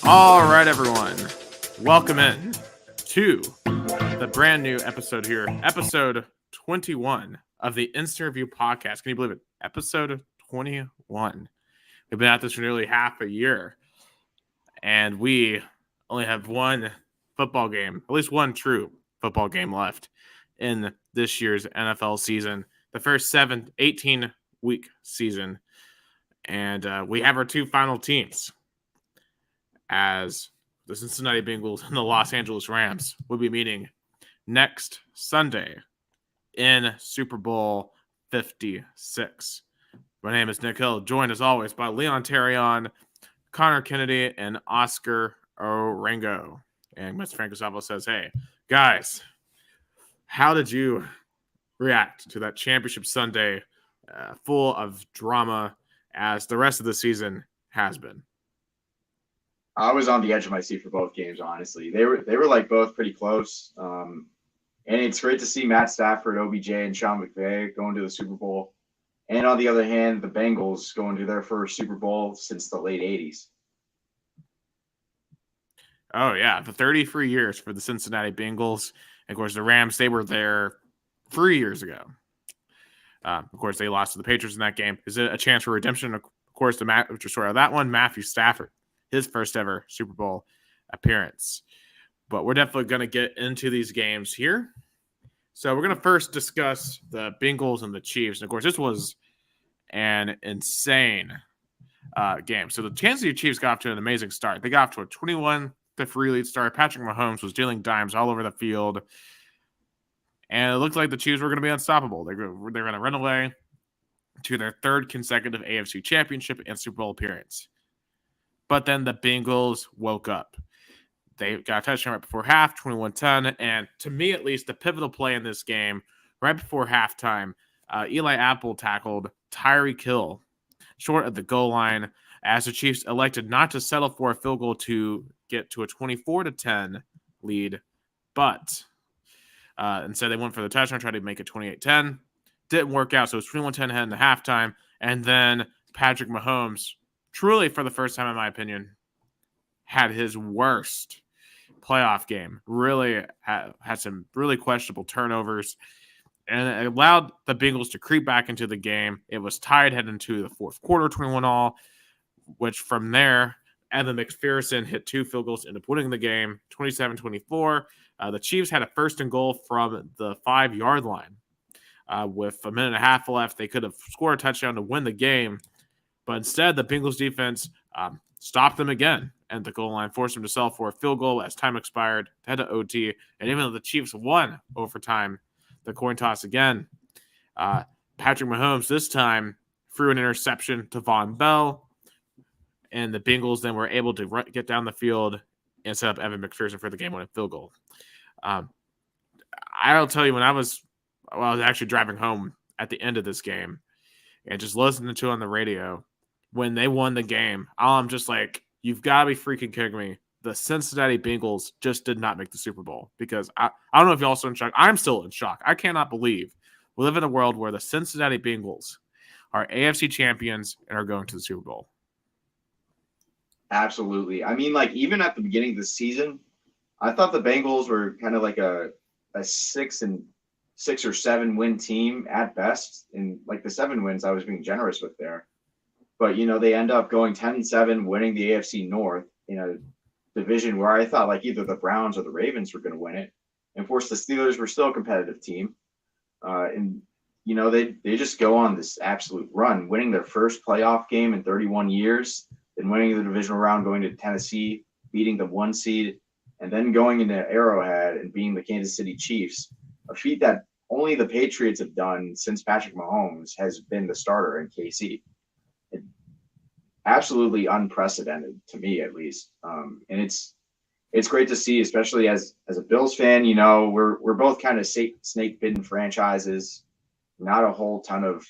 All right, everyone. Welcome in to the brand new episode here, episode 21 of the Instant Review podcast. Can you believe it? Episode 21. We've been at this for nearly half a year, and we only have one football game, at least one true football game left in this year's NFL season, the first 18-week season. And we have our two final teams, as the Cincinnati Bengals and the Los Angeles Rams will be meeting next Sunday in Super Bowl 56. My name is Nick Hill, joined as always by Leon Taryan, Conor Kennedy, and Oscar Orengo. And Mr. Franco Salvo says, hey, guys, how did you react to that championship Sunday full of drama as the rest of the season has been? I was on the edge of my seat for both games, honestly. They were like both pretty close. And it's great to see Matt Stafford, OBJ, and Sean McVay going to the Super Bowl. And on the other hand, the Bengals going to their first Super Bowl since the late 80s. Oh, yeah. The 33 years for the Cincinnati Bengals. And, of course, the Rams, they were there 3 years ago. Of course, they lost to the Patriots in that game. Is it a chance for redemption? Of course, that one, Matthew Stafford, his first ever Super Bowl appearance. But we're definitely going to get into these games here. So we're going to first discuss the Bengals and the Chiefs. And, of course, this was an insane game. So the Kansas City Chiefs got off to an amazing start. They got off to a 21-3 lead start. Patrick Mahomes was dealing dimes all over the field. And it looked like the Chiefs were going to be unstoppable. They're going to run away to their third consecutive AFC championship and Super Bowl appearance. But then the Bengals woke up. They got a touchdown right before half, 21-10. And to me, at least, the pivotal play in this game, right before halftime, Eli Apple tackled Tyreek Hill short of the goal line as the Chiefs elected not to settle for a field goal to get to a 24-10 lead. But instead, they went for the touchdown, tried to make it 28-10. Didn't work out, so it was 21-10 heading to halftime. And then Patrick Mahomes, truly for the first time in my opinion, had his worst playoff game. Really had some really questionable turnovers. And it allowed the Bengals to creep back into the game. It was tied heading into the fourth quarter, 21-all, which from there, Evan McPherson hit two field goals into winning the game, 27-24. The Chiefs had a first and goal from the 5-yard line. With a minute and a half left, they could have scored a touchdown to win the game. But instead, the Bengals defense stopped them again at the goal line, forced them to settle for a field goal as time expired, head to OT. And even though the Chiefs won overtime, the coin toss again, Patrick Mahomes this time threw an interception to Von Bell. And the Bengals then were able to get down the field and set up Evan McPherson for the game-winning field goal. I'll tell you, when I was actually driving home at the end of this game and just listening to it on the radio, when they won the game, I'm just like, you've got to be freaking kidding me. The Cincinnati Bengals just did not make the Super Bowl, because I don't know if y'all are still in shock. I'm still in shock. I cannot believe we live in a world where the Cincinnati Bengals are AFC champions and are going to the Super Bowl. Absolutely. I mean, like, even at the beginning of the season, I thought the Bengals were kind of like a 6 or 7 win team at best. And like the 7 wins, I was being generous with there. But, you know, they end up going 10-7, winning the AFC North in a division where I thought like either the Browns or the Ravens were going to win it. And of course, the Steelers were still a competitive team. And, you know, they just go on this absolute run, winning their first playoff game in 31 years, then winning the divisional round, going to Tennessee, beating the 1 seed, and then going into Arrowhead and beating the Kansas City Chiefs, a feat that only the Patriots have done since Patrick Mahomes has been the starter in KC. Absolutely unprecedented to me, at least. And it's great to see, especially as a Bills fan. You know, we're both kind of snake bitten franchises, not a whole ton of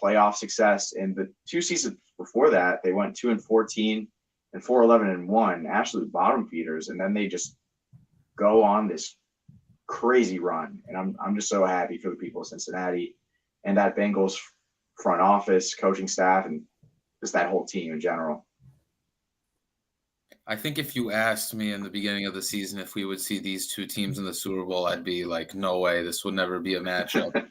playoff success. And the 2 seasons before that, they went 2-14 and 4-11-1, absolute bottom feeders, and then they just go on this crazy run. And I'm just so happy for the people of Cincinnati and that Bengals front office, coaching staff, and just that whole team in general. I think if you asked me in the beginning of the season if we would see these two teams in the Super Bowl, I'd be like, no way, this would never be a matchup.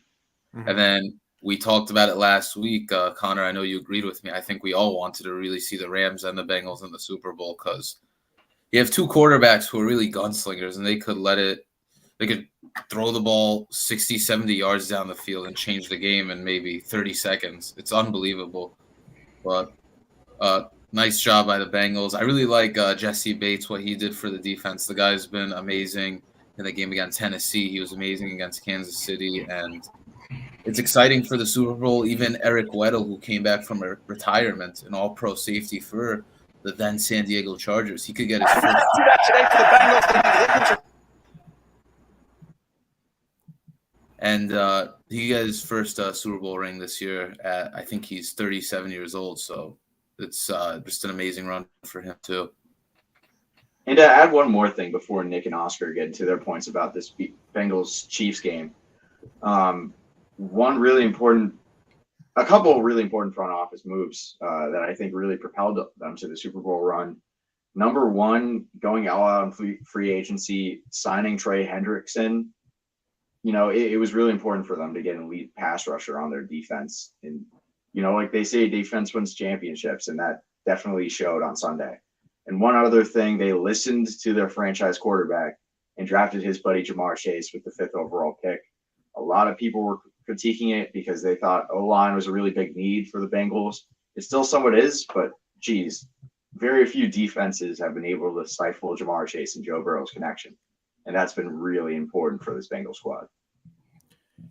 And then we talked about it last week. Connor, I know you agreed with me. I think we all wanted to really see the Rams and the Bengals in the Super Bowl because you have two quarterbacks who are really gunslingers, and they could throw the ball 60, 70 yards down the field and change the game in maybe 30 seconds. It's unbelievable. But nice job by the Bengals. I really like Jesse Bates, what he did for the defense. The guy's been amazing in the game against Tennessee. He was amazing against Kansas City. And it's exciting for the Super Bowl. Even Eric Weddle, who came back from retirement, an all-pro safety for the then San Diego Chargers. He could get his first. Do that today for the Bengals. And he got his first Super Bowl ring this year. I think he's 37 years old. So it's just an amazing run for him, too. And to add one more thing before Nick and Oscar get into their points about this Bengals-Chiefs game, a couple of really important front office moves that I think really propelled them to the Super Bowl run. Number one, going all out on free agency, signing Trey Hendrickson. It was really important for them to get an elite pass rusher on their defense. And, like they say, defense wins championships, and that definitely showed on Sunday. And one other thing, they listened to their franchise quarterback and drafted his buddy Jamar Chase with the 5th overall pick. A lot of people were critiquing it because they thought O-line was a really big need for the Bengals. It still somewhat is, but geez, very few defenses have been able to stifle Jamar Chase and Joe Burrow's connection. And that's been really important for this Bengals squad.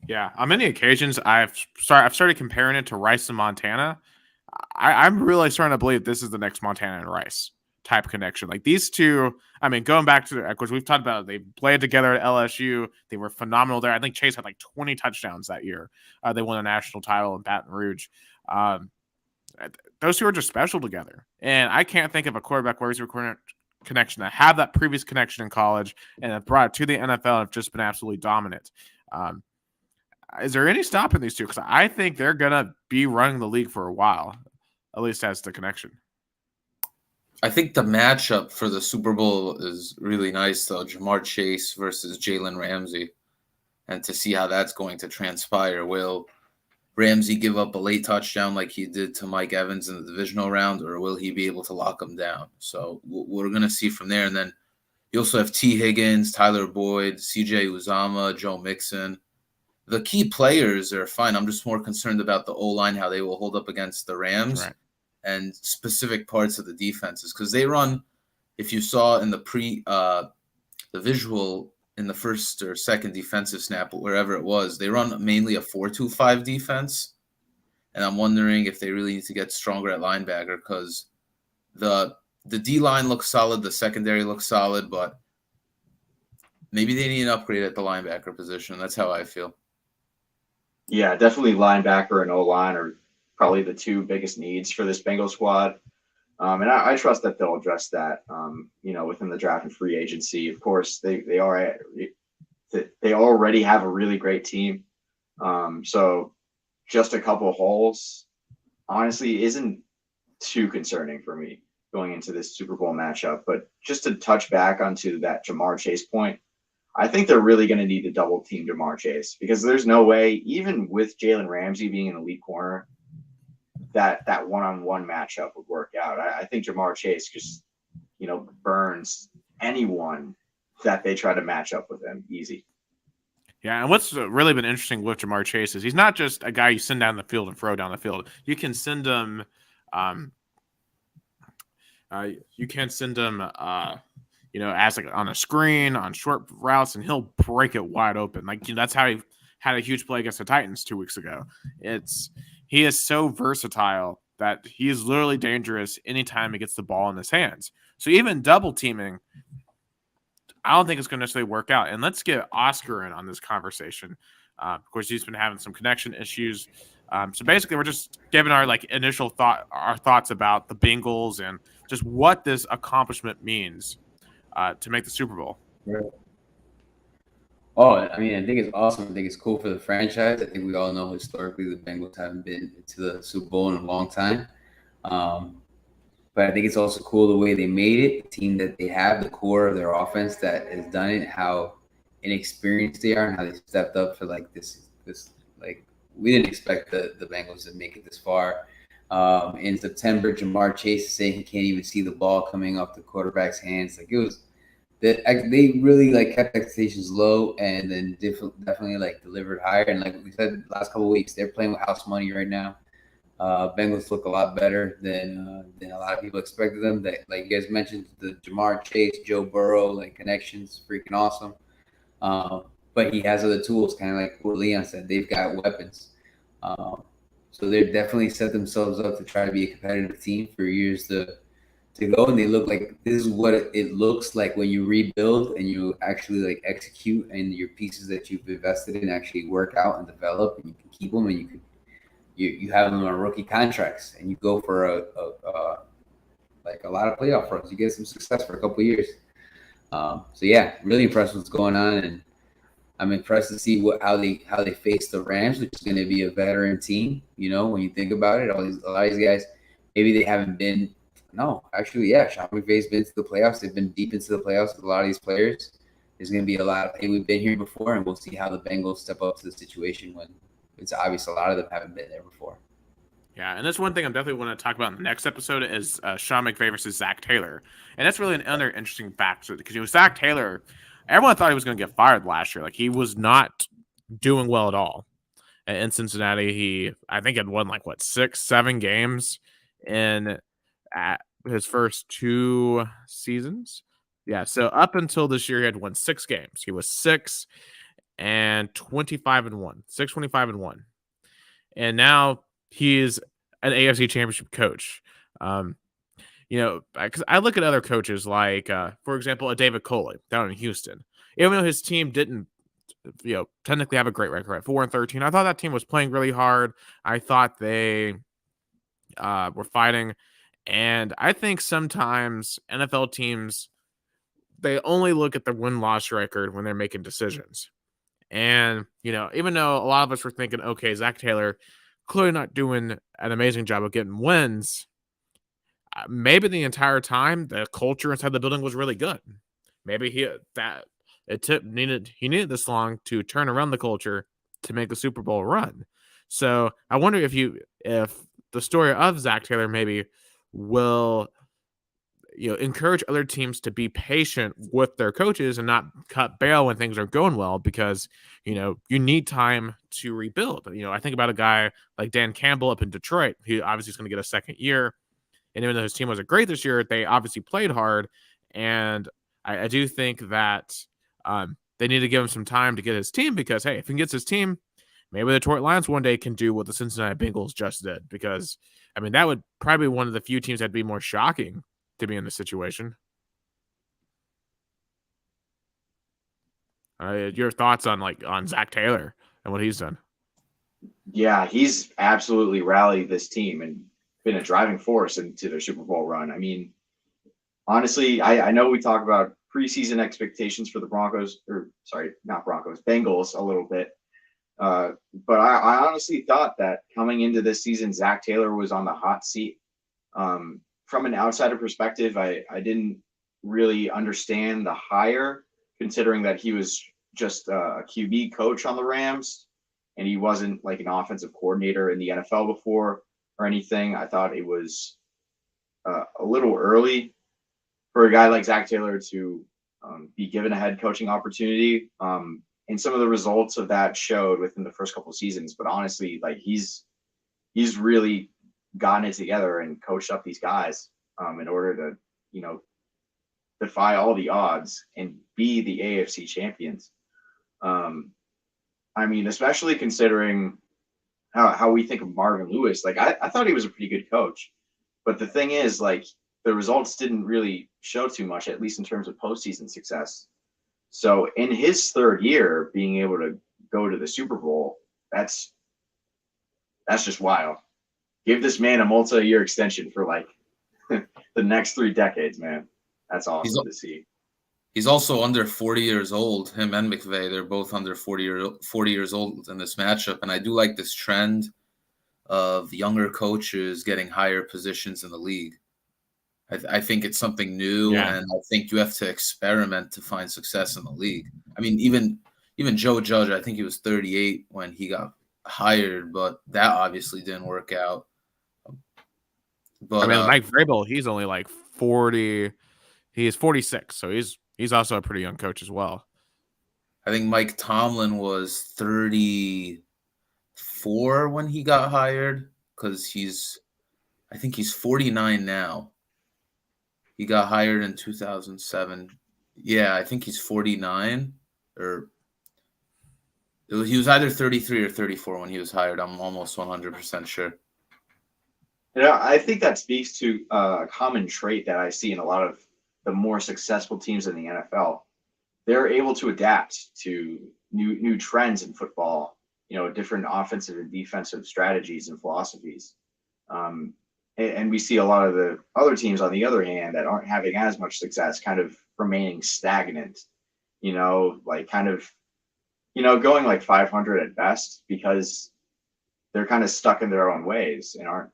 Yeah, on many occasions, I've started comparing it to Rice and Montana. I'm really starting to believe this is the next Montana and Rice type connection. Like these two, I mean, going back to, of course, we've talked about it, they played together at LSU. They were phenomenal there. I think Chase had like 20 touchdowns that year. They won a national title in Baton Rouge. Those two are just special together. And I can't think of a quarterback where he's recording connection that had that previous connection in college and have brought it to the NFL and have just been absolutely dominant. Is there any stopping these two? Because I think they're going to be running the league for a while, at least as the connection. I think the matchup for the Super Bowl is really nice, though. Jamar Chase versus Jalen Ramsey. And to see how that's going to transpire. Will Ramsey give up a late touchdown like he did to Mike Evans in the divisional round, or will he be able to lock him down? So we're going to see from there. And then you also have T. Higgins, Tyler Boyd, C.J. Uzama, Joe Mixon. The key players are fine. I'm just more concerned about the O-line, how they will hold up against the Rams. Right. And specific parts of the defenses, because they run, if you saw in the visual in the first or second defensive snap, wherever it was, they run mainly a 4-2-5 defense. And I'm wondering if they really need to get stronger at linebacker, because the D-line looks solid, the secondary looks solid, but maybe they need an upgrade at the linebacker position. That's how I feel. Yeah, definitely linebacker and O-line are probably the two biggest needs for this Bengals squad. And I trust that they'll address that, within the draft and free agency. Of course, they already have a really great team. So just a couple holes, honestly, isn't too concerning for me going into this Super Bowl matchup. But just to touch back onto that Jamar Chase point, I think they're really going to need to double team Jamar Chase, because there's no way, even with Jalen Ramsey being an elite corner, that one-on-one matchup would work out. I think Jamar Chase just, burns anyone that they try to match up with him easy. Yeah, and what's really been interesting with Jamar Chase is he's not just a guy you send down the field and throw down the field. You can send him as like on a screen, on short routes, and he'll break it wide open. Like, that's how he had a huge play against the Titans 2 weeks ago. He is so versatile that he is literally dangerous anytime he gets the ball in his hands. So even double teaming, I don't think it's going to necessarily work out. And let's get Oscar in on this conversation. Of course, he's been having some connection issues. So basically, we're just giving our initial thoughts about the Bengals and just what this accomplishment means to make the Super Bowl. Right. Oh, I mean, I think it's awesome. I think it's cool for the franchise. I think we all know historically the Bengals haven't been to the Super Bowl in a long time. But I think it's also cool the way they made it, the team that they have, the core of their offense that has done it, how inexperienced they are, and how they stepped up for like this like we didn't expect the Bengals to make it this far. In September, Jamar Chase is saying he can't even see the ball coming off the quarterback's hands. Like it was that they really like kept expectations low and then definitely like delivered higher. And like we said last couple of weeks, they're playing with house money right now. Bengals look a lot better than a lot of people expected them. That, like you guys mentioned, the Jamar Chase, Joe Burrow, like connections, freaking awesome. But he has other tools, kind of like what Leon said. They've got weapons, so they're definitely set themselves up to try to be a competitive team for years to go. And they look like this is what it looks like when you rebuild and you actually like execute, and your pieces that you've invested in actually work out and develop, and you can keep them, and you can. You have them on rookie contracts, and you go for a lot of playoff runs. You get some success for a couple of years. So yeah, really impressed with what's going on, and I'm impressed to see how they face the Rams, which is going to be a veteran team. You know, when you think about it, a lot of these guys, maybe they haven't been. No, actually, yeah, Sean McVay's been to the playoffs. They've been deep into the playoffs with a lot of these players. There's going to be a lot of, hey, we've been here before, and we'll see how the Bengals step up to the situation when. It's obvious a lot of them haven't been there before. Yeah, and that's one thing I'm definitely want to talk about in the next episode is Sean McVay versus Zach Taylor. And that's really another interesting fact because Zach Taylor, everyone thought he was going to get fired last year. Like he was not doing well at all. In Cincinnati, I think had won 6-7 games in his first 2 seasons. Yeah, so up until this year, he had won 6 games. He was 6-25-1, 6-25-1, and now he's an AFC Championship coach. Because I look at other coaches like, for example, a David Coley down in Houston. Even though his team didn't, technically have a great record at 4-13, I thought that team was playing really hard. I thought they were fighting, and I think sometimes NFL teams they only look at the win-loss record when they're making decisions. And, even though a lot of us were thinking, okay, Zach Taylor clearly not doing an amazing job of getting wins, maybe the entire time the culture inside the building was really good. Maybe he needed this long to turn around the culture to make the Super Bowl run. So I wonder if the story of Zach Taylor maybe will encourage other teams to be patient with their coaches and not cut bail when things are going well, because, you need time to rebuild. I think about a guy like Dan Campbell up in Detroit. He obviously is going to get a second year. And even though his team wasn't great this year, they obviously played hard. And I do think that they need to give him some time to get his team, because, hey, if he gets his team, maybe the Detroit Lions one day can do what the Cincinnati Bengals just did. Because, that would probably be one of the few teams that'd be more shocking to be in this situation. Your thoughts on Zach Taylor and what he's done? Yeah, he's absolutely rallied this team and been a driving force into their Super Bowl run. Honestly, I know we talk about preseason expectations for the Bengals a little bit. But I honestly thought that coming into this season, Zach Taylor was on the hot seat. From an outsider perspective, I didn't really understand the hire, considering that he was just a QB coach on the Rams, and he wasn't like an offensive coordinator in the NFL before or anything. I thought it was a little early for a guy like Zach Taylor to be given a head coaching opportunity. And some of the results of that showed within the first couple of seasons. But honestly, he's really gotten it together and coached up these guys in order to, defy all the odds and be the AFC champions. Especially considering how we think of Marvin Lewis. I thought he was a pretty good coach, but the thing is, the results didn't really show too much, at least in terms of postseason success. So in his third year, being able to go to the Super Bowl, that's just wild. Give this man a multi-year extension for the next 3 decades, man. That's awesome to see. He's also under 40 years old. Him and McVay, they're both under 40 years old in this matchup. And I do like this trend of younger coaches getting higher positions in the league. I think it's something new, Yeah. and I think you have to experiment to find success in the league. I mean, even Joe Judge, I think he was 38 when he got hired, but that obviously didn't work out. But I mean, Mike Vrabel, he's only like 40. He is 46, so he's also a pretty young coach as well. I think Mike Tomlin was 34 when he got hired, because I think he's 49 now. He got hired in 2007. Yeah, I think he's 49, or he was either 33 or 34 when he was hired. I'm almost 100% sure. I think that speaks to a common trait that I see in a lot of the more successful teams in the NFL. They're able to adapt to new trends in football, different offensive and defensive strategies and philosophies. And we see a lot of the other teams, on the other hand, that aren't having as much success kind of remaining stagnant, like kind of, going like 500 at best, because they're kind of stuck in their own ways and aren't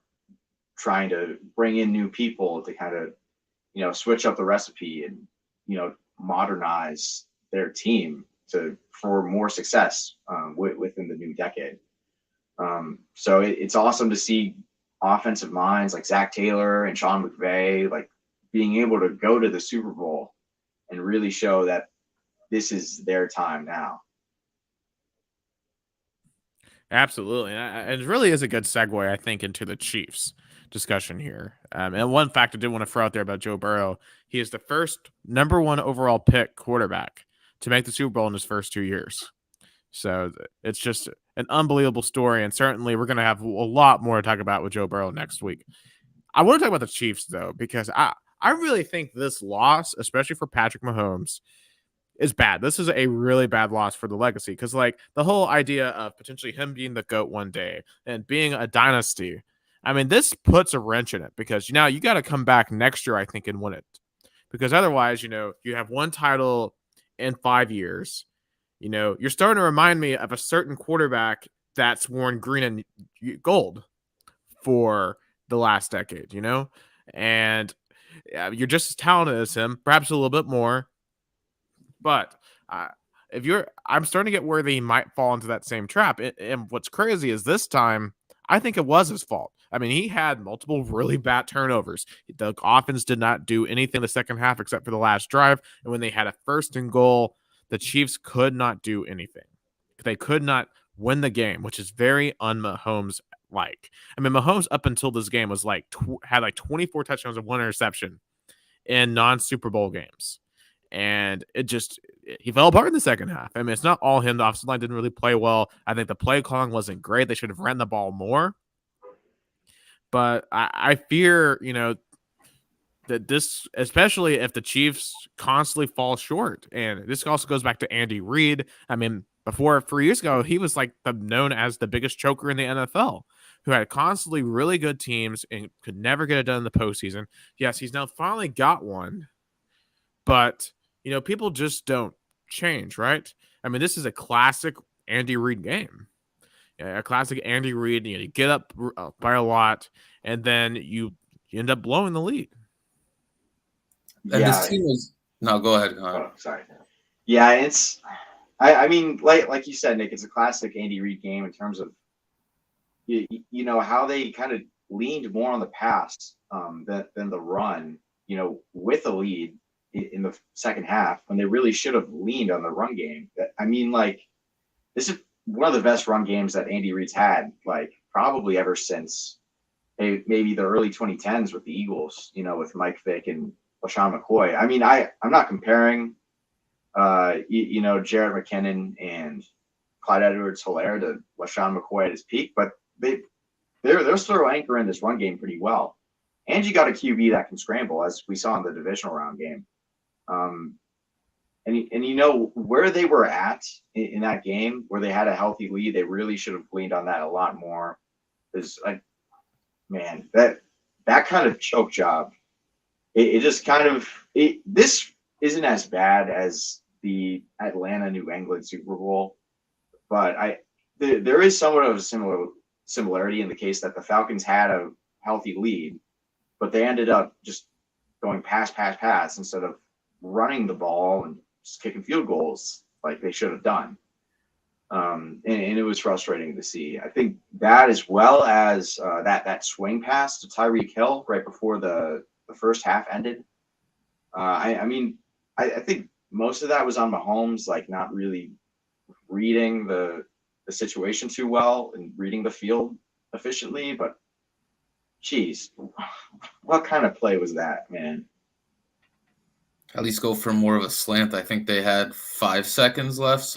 trying to bring in new people to kind of, switch up the recipe and, modernize their team for more success within the new decade. So it's awesome to see offensive minds like Zach Taylor and Sean McVay, like being able to go to the Super Bowl and really show that this is their time now. Absolutely. And it really is a good segue, I think, into the Chiefs discussion here. And one fact I did want to throw out there about Joe Burrow, he is the first number 1 overall pick quarterback to make the Super Bowl in his first 2 years. So it's just an unbelievable story. And certainly we're going to have a lot more to talk about with Joe Burrow next week. I want to talk about the Chiefs, though, because I really think this loss, especially for Patrick Mahomes, is bad. This is a really bad loss for the legacy, because like the whole idea of potentially him being the GOAT one day and being a dynasty, I mean, this puts a wrench in it, because you got to come back next year, I think, and win it, because otherwise, you have one title in 5 years. You're starting to remind me of a certain quarterback that's worn green and gold for the last decade, and you're just as talented as him, perhaps a little bit more. But I'm starting to get where they might fall into that same trap. And what's crazy is this time, I think it was his fault. I mean, he had multiple really bad turnovers. The offense did not do anything in the second half except for the last drive. And when they had a 1st and goal, the Chiefs could not do anything. They could not win the game, which is very un-Mahomes like. I mean, Mahomes up until this game was had 24 touchdowns and 1 interception in non-Super Bowl games. And he fell apart in the second half. I mean, it's not all him. The offensive line didn't really play well. I think the play calling wasn't great. They should have ran the ball more. But I fear, that this, especially if the Chiefs constantly fall short, and this also goes back to Andy Reid. I mean, before 3 years ago, he was known as the biggest choker in the NFL, who had constantly really good teams and could never get it done in the postseason. Yes, he's now finally got one, but people just don't change, right? I mean, this is a classic Andy Reid game. A classic Andy Reid. You get up by a lot, and then you end up blowing the lead. And this team is no. Go ahead, Connor. Oh, sorry. Yeah, it's. I mean, like you said, Nick, it's a classic Andy Reid game in terms of how they kind of leaned more on the pass than the run. With a lead in the second half, when they really should have leaned on the run game. I mean, this is one of the best run games that Andy Reid's had, probably ever since maybe the early 2010s with the Eagles, with Mike Vick and LaShawn McCoy. I mean, I'm not comparing, Jared McKinnon and Clyde Edwards-Helaire to LaShawn McCoy at his peak, but they're still anchoring this run game pretty well. And you got a QB that can scramble, as we saw in the divisional round game. And where they were at in that game, where they had a healthy lead, they really should have leaned on that a lot more. Is that kind of choke job, it just kind of this isn't as bad as the Atlanta New England Super Bowl, but there is somewhat of a similar similarity in the case that the Falcons had a healthy lead, but they ended up just going pass instead of running the ball and just kicking field goals like they should have done. And it was frustrating to see. I think that, as well as that swing pass to Tyreek Hill right before the first half ended. I think most of that was on Mahomes, like not really reading the situation too well and reading the field efficiently. But geez, what kind of play was that, man? At least go for more of a slant. I think they had 5 seconds left,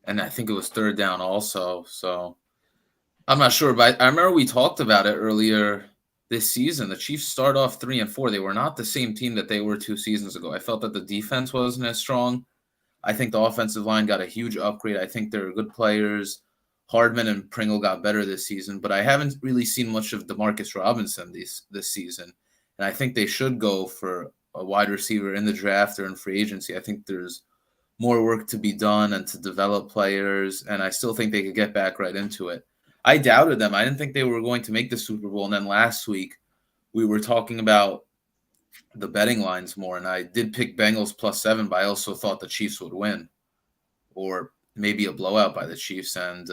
and I think it was third down also. So I'm not sure, but I remember we talked about it earlier this season. The Chiefs start off 3-4. They were not the same team that they were 2 seasons ago. I felt that the defense wasn't as strong. I think the offensive line got a huge upgrade. I think they're good players. Hardman and Pringle got better this season, but I haven't really seen much of Demarcus Robinson this season. And I think they should go for a wide receiver in the draft or in free agency. I think there's more work to be done and to develop players, and I still think they could get back right into it. I doubted them. I didn't think they were going to make the Super Bowl. And then last week we were talking about the betting lines more, and I did pick Bengals +7, but I also thought the Chiefs would win, or maybe a blowout by the Chiefs. And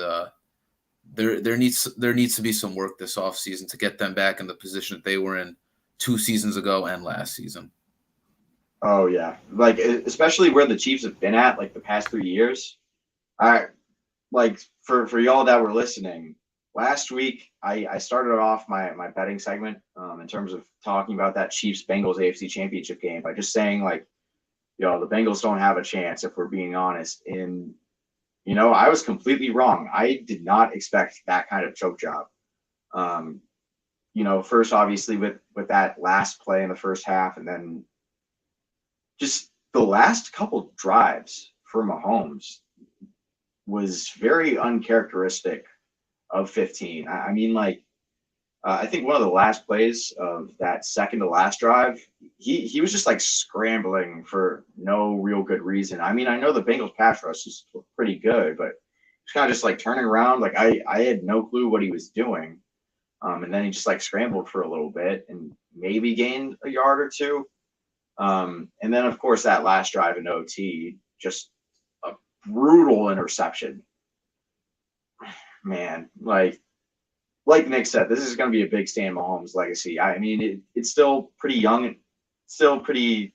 there needs to be some work this offseason to get them back in the position that they were in 2 seasons ago and last season. Oh yeah, like especially where the Chiefs have been at like the past 3 years. Like for y'all that were listening, last week I started off my betting segment in terms of talking about that Chiefs Bengals AFC Championship game by just saying, like, the Bengals don't have a chance, if we're being honest. And I was completely wrong. I did not expect that kind of choke job. First obviously with that last play in the first half, and then just the last couple drives for Mahomes was very uncharacteristic of 15. I think one of the last plays of that second to last drive, he was just like scrambling for no real good reason. I know the Bengals pass rush is pretty good, but he's kind of just like turning around. Like I had no clue what he was doing. And then he just like scrambled for a little bit and maybe gained a yard or two. And then, of course, that last drive in OT, just a brutal interception. Man, like Nick said, this is going to be a big stay in Mahomes' legacy. It's still pretty young, still pretty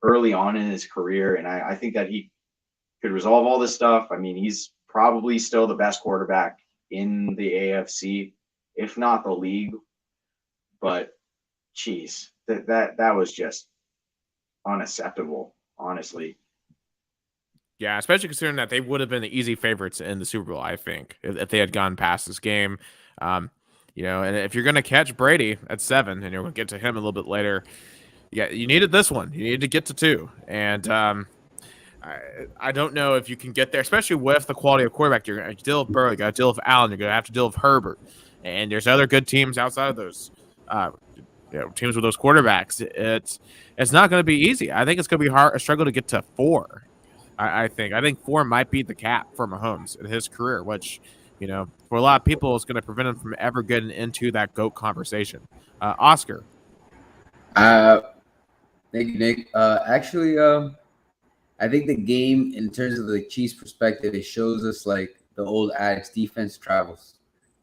early on in his career, and I think that he could resolve all this stuff. He's probably still the best quarterback in the AFC, if not the league. But, geez, that was just unacceptable, honestly. Yeah, especially considering that they would have been the easy favorites in the Super Bowl, I think, if they had gone past this game. And if you're going to catch Brady at 7, and you're going to get to him a little bit later, yeah, you needed this one. You needed to get to 2. And I don't know if you can get there, especially with the quality of quarterback. You're going to deal with Burrow, you got to deal with Allen, you're going to have to deal with Herbert. And there's other good teams outside of those teams with those quarterbacks. It's not going to be easy. I think it's going to be a struggle to get to 4. I think 4 might be the cap for Mahomes in his career, which, for a lot of people, is going to prevent him from ever getting into that GOAT conversation. Oscar. Thank you, Nick. I think the game, in terms of the Chiefs' perspective, it shows us like the old adage: defense travels.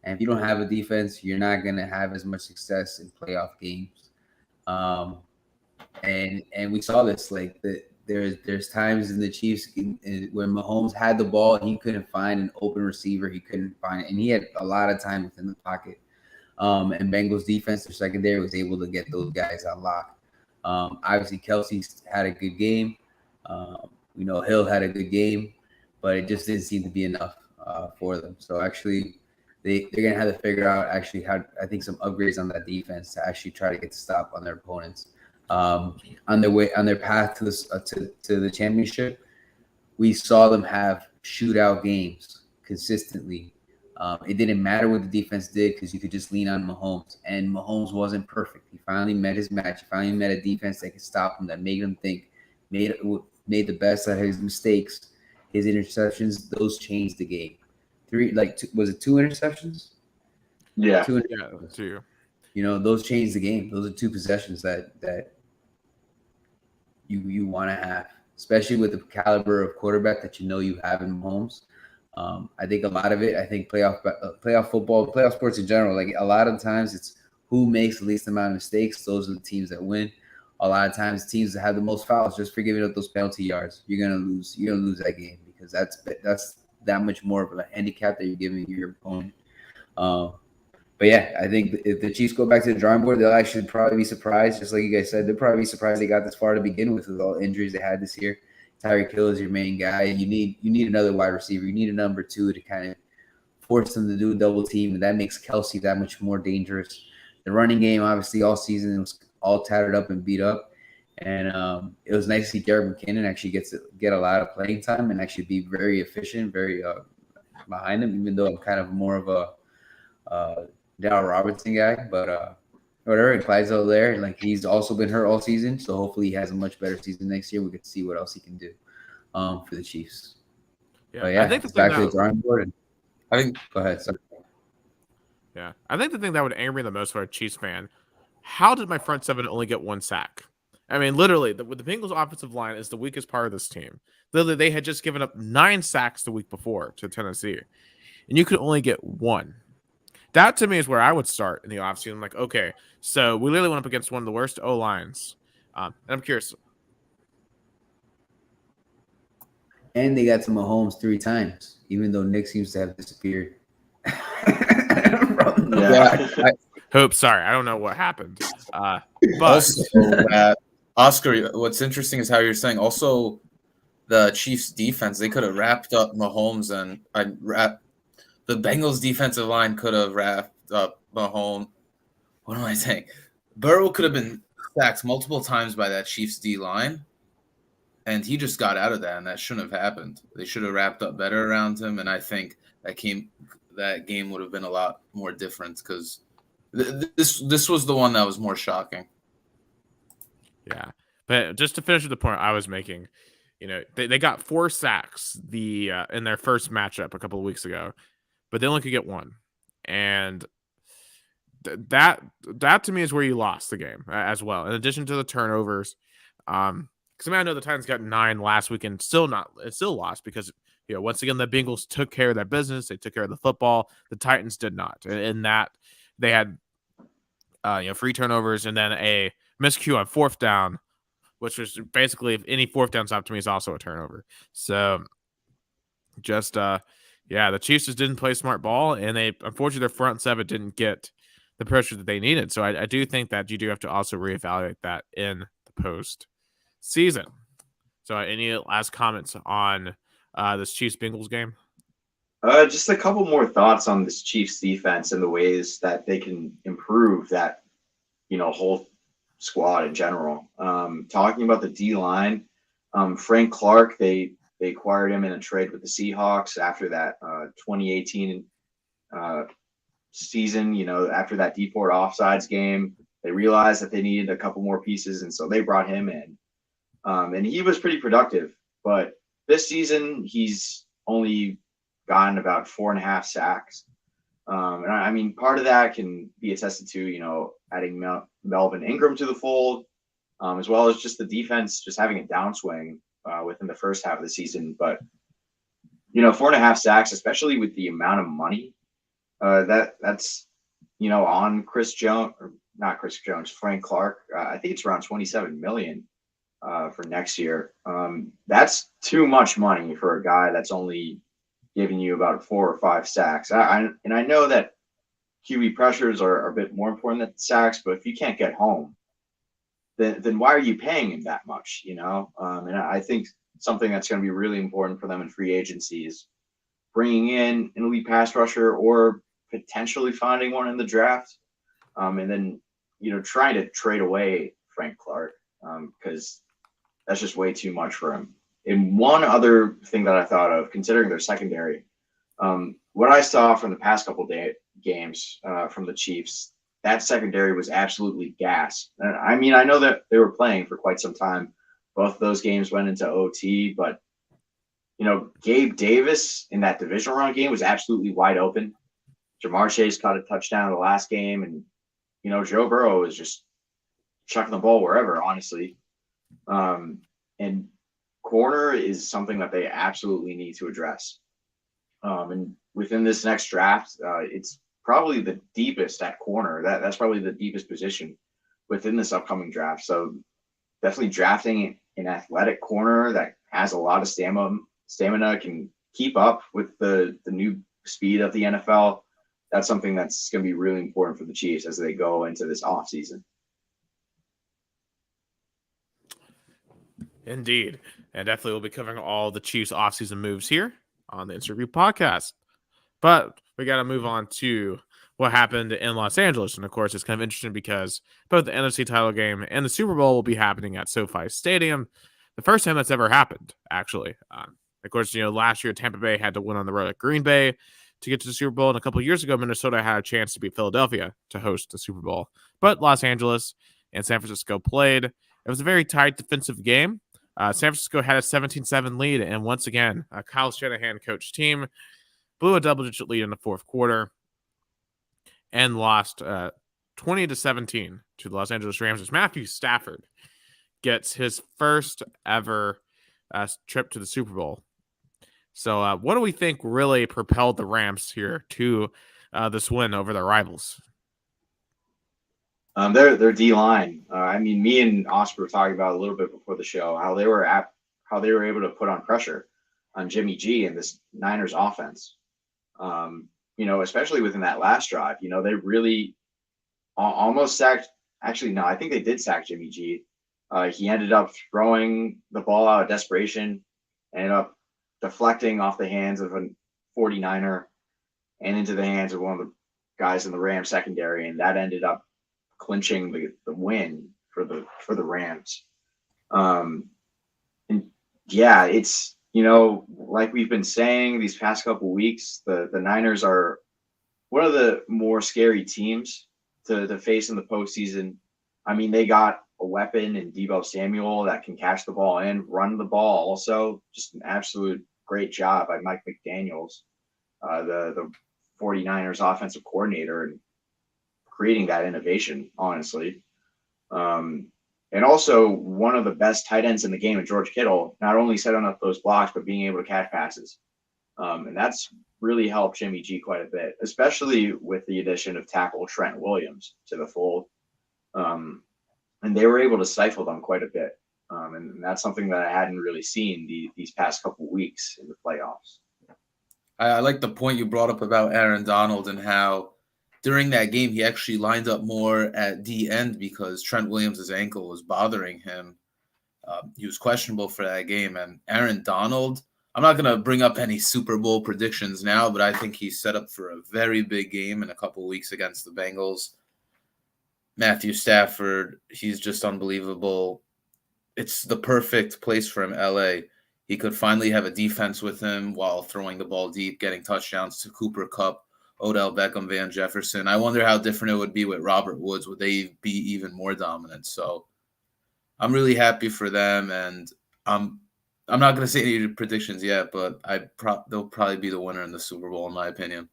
And if you don't have a defense, you're not going to have as much success in playoff games. And we saw this, like there's times in the Chiefs when Mahomes had the ball, he couldn't find an open receiver. He couldn't find it, and he had a lot of time within the pocket. And Bengals defense, their secondary, was able to get those guys on lock. Obviously, Kelsey had a good game. Hill had a good game, but it just didn't seem to be enough for them. So actually, they're gonna have to figure out how I think some upgrades on that defense to actually try to get the stop on their opponents. On their path to the championship, we saw them have shootout games consistently. It didn't matter what the defense did because you could just lean on Mahomes, and Mahomes wasn't perfect. He finally met his match. He finally met a defense that could stop him, that made him think, made the best out of his mistakes, his interceptions. Those changed the game. Was it 2 interceptions? Yeah. Yeah, too. You know, those change the game. Those are two possessions that you want to have, especially with the caliber of quarterback that you know you have in Mahomes. I think a lot of it, I think playoff football, playoff sports in general, like a lot of times it's who makes the least amount of mistakes. Those are the teams that win. A lot of times teams that have the most fouls, just for giving up those penalty yards, you're gonna lose. You're gonna lose that game because that's that much more of a handicap that you're giving your opponent. But yeah, I think if the Chiefs go back to the drawing board, they'll actually probably be surprised. Just like you guys said, they'll probably be surprised they got this far to begin with all the injuries they had this year. Tyreek Hill is your main guy. You need another wide receiver. You need a number 2 to kind of force them to do a double team, and that makes Kelsey that much more dangerous. The running game, obviously, all season was all tattered up and beat up, and it was nice to see Derek McKinnon actually get a lot of playing time and actually be very efficient, very behind him. Even though I'm kind of more of a Darryl Robinson guy, but whatever. And Clydesdale there, like he's also been hurt all season, so hopefully he has a much better season next year. We get to see what else he can do for the Chiefs. Yeah, but yeah, I think the back thing to the drawing board. And, I think go ahead. Sorry. Yeah, I think the thing that would anger me the most for a Chiefs fan, how did my front seven only get 1 sack? I mean, literally, the Bengals' offensive line is the weakest part of this team. Literally, they had just given up 9 sacks the week before to Tennessee, and you could only get 1. That, to me, is where I would start in the offseason. I'm like, okay, so we literally went up against one of the worst O-lines. And I'm curious. And they got to Mahomes 3 times, even though Nick seems to have disappeared. Sorry, I don't know what happened. But also, Oscar, what's interesting is how you're saying also the Chiefs defense, they could have wrapped up Mahomes and the Bengals defensive line could have wrapped up Mahomes. What am I saying? Burrow could have been sacked multiple times by that Chiefs D line, and he just got out of that, and that shouldn't have happened. They should have wrapped up better around him, and I think that game would have been a lot more different because this was the one that was more shocking. Yeah, but just to finish with the point I was making, you know, they got 4 sacks in their first matchup a couple of weeks ago, but they only could get 1, and that to me is where you lost the game as well. In addition to the turnovers, because I mean I know the Titans got 9 last week and still lost because once again the Bengals took care of that business. They took care of the football. The Titans did not, and that they had free turnovers and then a miscue on 4th down, which was basically if any 4th down stop to me is also a turnover. So just the Chiefs just didn't play smart ball, and they unfortunately their front 7 didn't get the pressure that they needed. So I do think that you do have to also reevaluate that in the post season. So any last comments on this Chiefs Bengals game? Just a couple more thoughts on this Chiefs defense and the ways that they can improve that, whole squad in general. Talking about the D line, Frank Clark, they acquired him in a trade with the Seahawks after that 2018 season. After that D-Ford offsides game, they realized that they needed a couple more pieces, and so they brought him in. And he was pretty productive, but this season he's only gotten about 4.5 sacks. And I mean, part of that can be attested to, adding Melvin Ingram to the fold, as well as just the defense just having a downswing within the first half of the season. But, 4.5 sacks, especially with the amount of money that's, on Frank Clark. I think it's around $27 million for next year. That's too much money for a guy that's only giving you about 4 or 5 sacks. I know that QB pressures are a bit more important than sacks, but if you can't get home, then why are you paying him that much? And I think something that's going to be really important for them in free agency is bringing in an elite pass rusher or potentially finding one in the draft, and then trying to trade away Frank Clark because that's just way too much for him. And one other thing that I thought of, considering their secondary, what I saw from the past couple games from the Chiefs, that secondary was absolutely gas. And I mean, I know that they were playing for quite some time. Both of those games went into OT, but Gabe Davis in that divisional round game was absolutely wide open. Jamar Chase caught a touchdown in the last game, and Joe Burrow is just chucking the ball wherever, honestly. And corner is something that they absolutely need to address. And within this next draft, it's probably the deepest at corner. That's probably the deepest position within this upcoming draft. So definitely drafting an athletic corner that has a lot of stamina, can keep up with the new speed of the NFL. That's something that's going to be really important for the Chiefs as they go into this offseason. Indeed. And definitely we'll be covering all the Chiefs offseason moves here on the Interview Podcast. But we got to move on to what happened in Los Angeles. And of course, it's kind of interesting because both the NFC title game and the Super Bowl will be happening at SoFi Stadium. The first time that's ever happened, actually. Of course, last year Tampa Bay had to win on the road at Green Bay to get to the Super Bowl. And a couple of years ago, Minnesota had a chance to beat Philadelphia to host the Super Bowl. But Los Angeles and San Francisco played. It was a very tight defensive game. San Francisco had a 17-7 lead. And once again, a Kyle Shanahan coached team blew a double-digit lead in the fourth quarter and lost 20-17 to the Los Angeles Rams as Matthew Stafford gets his first ever trip to the Super Bowl. So what do we think really propelled the Rams here to this win over their rivals? Their D-line. Me and Oscar were talking about a little bit before the show how they were able to put on pressure on Jimmy G in this Niners offense. Especially within that last drive, they really almost sacked. Actually, no, I think they did sack Jimmy G. He ended up throwing the ball out of desperation, ended up deflecting off the hands of a 49er and into the hands of one of the guys in the Rams secondary, and that ended up clinching the win for the Rams. It's like we've been saying these past couple weeks, the Niners are one of the more scary teams to face in the postseason. They got a weapon in Deebo Samuel that can catch the ball and run the ball. Also, just an absolute great job by Mike McDaniels, the 49ers offensive coordinator, and creating that innovation, honestly. And also one of the best tight ends in the game, George Kittle, not only setting up those blocks, but being able to catch passes. And that's really helped Jimmy G quite a bit, especially with the addition of tackle Trent Williams to the fold. And they were able to stifle them quite a bit. And that's something that I hadn't really seen these past couple weeks in the playoffs. I like the point you brought up about Aaron Donald and how during that game, he actually lined up more at the end because Trent Williams' ankle was bothering him. He was questionable for that game. And Aaron Donald, I'm not going to bring up any Super Bowl predictions now, but I think he's set up for a very big game in a couple of weeks against the Bengals. Matthew Stafford, he's just unbelievable. It's the perfect place for him, LA. He could finally have a defense with him while throwing the ball deep, getting touchdowns to Cooper Kupp, Odell Beckham, Van Jefferson. I wonder how different it would be with Robert Woods. Would they be even more dominant? So I'm really happy for them, and I'm not going to say any predictions yet, but they'll probably be the winner in the Super Bowl, in my opinion.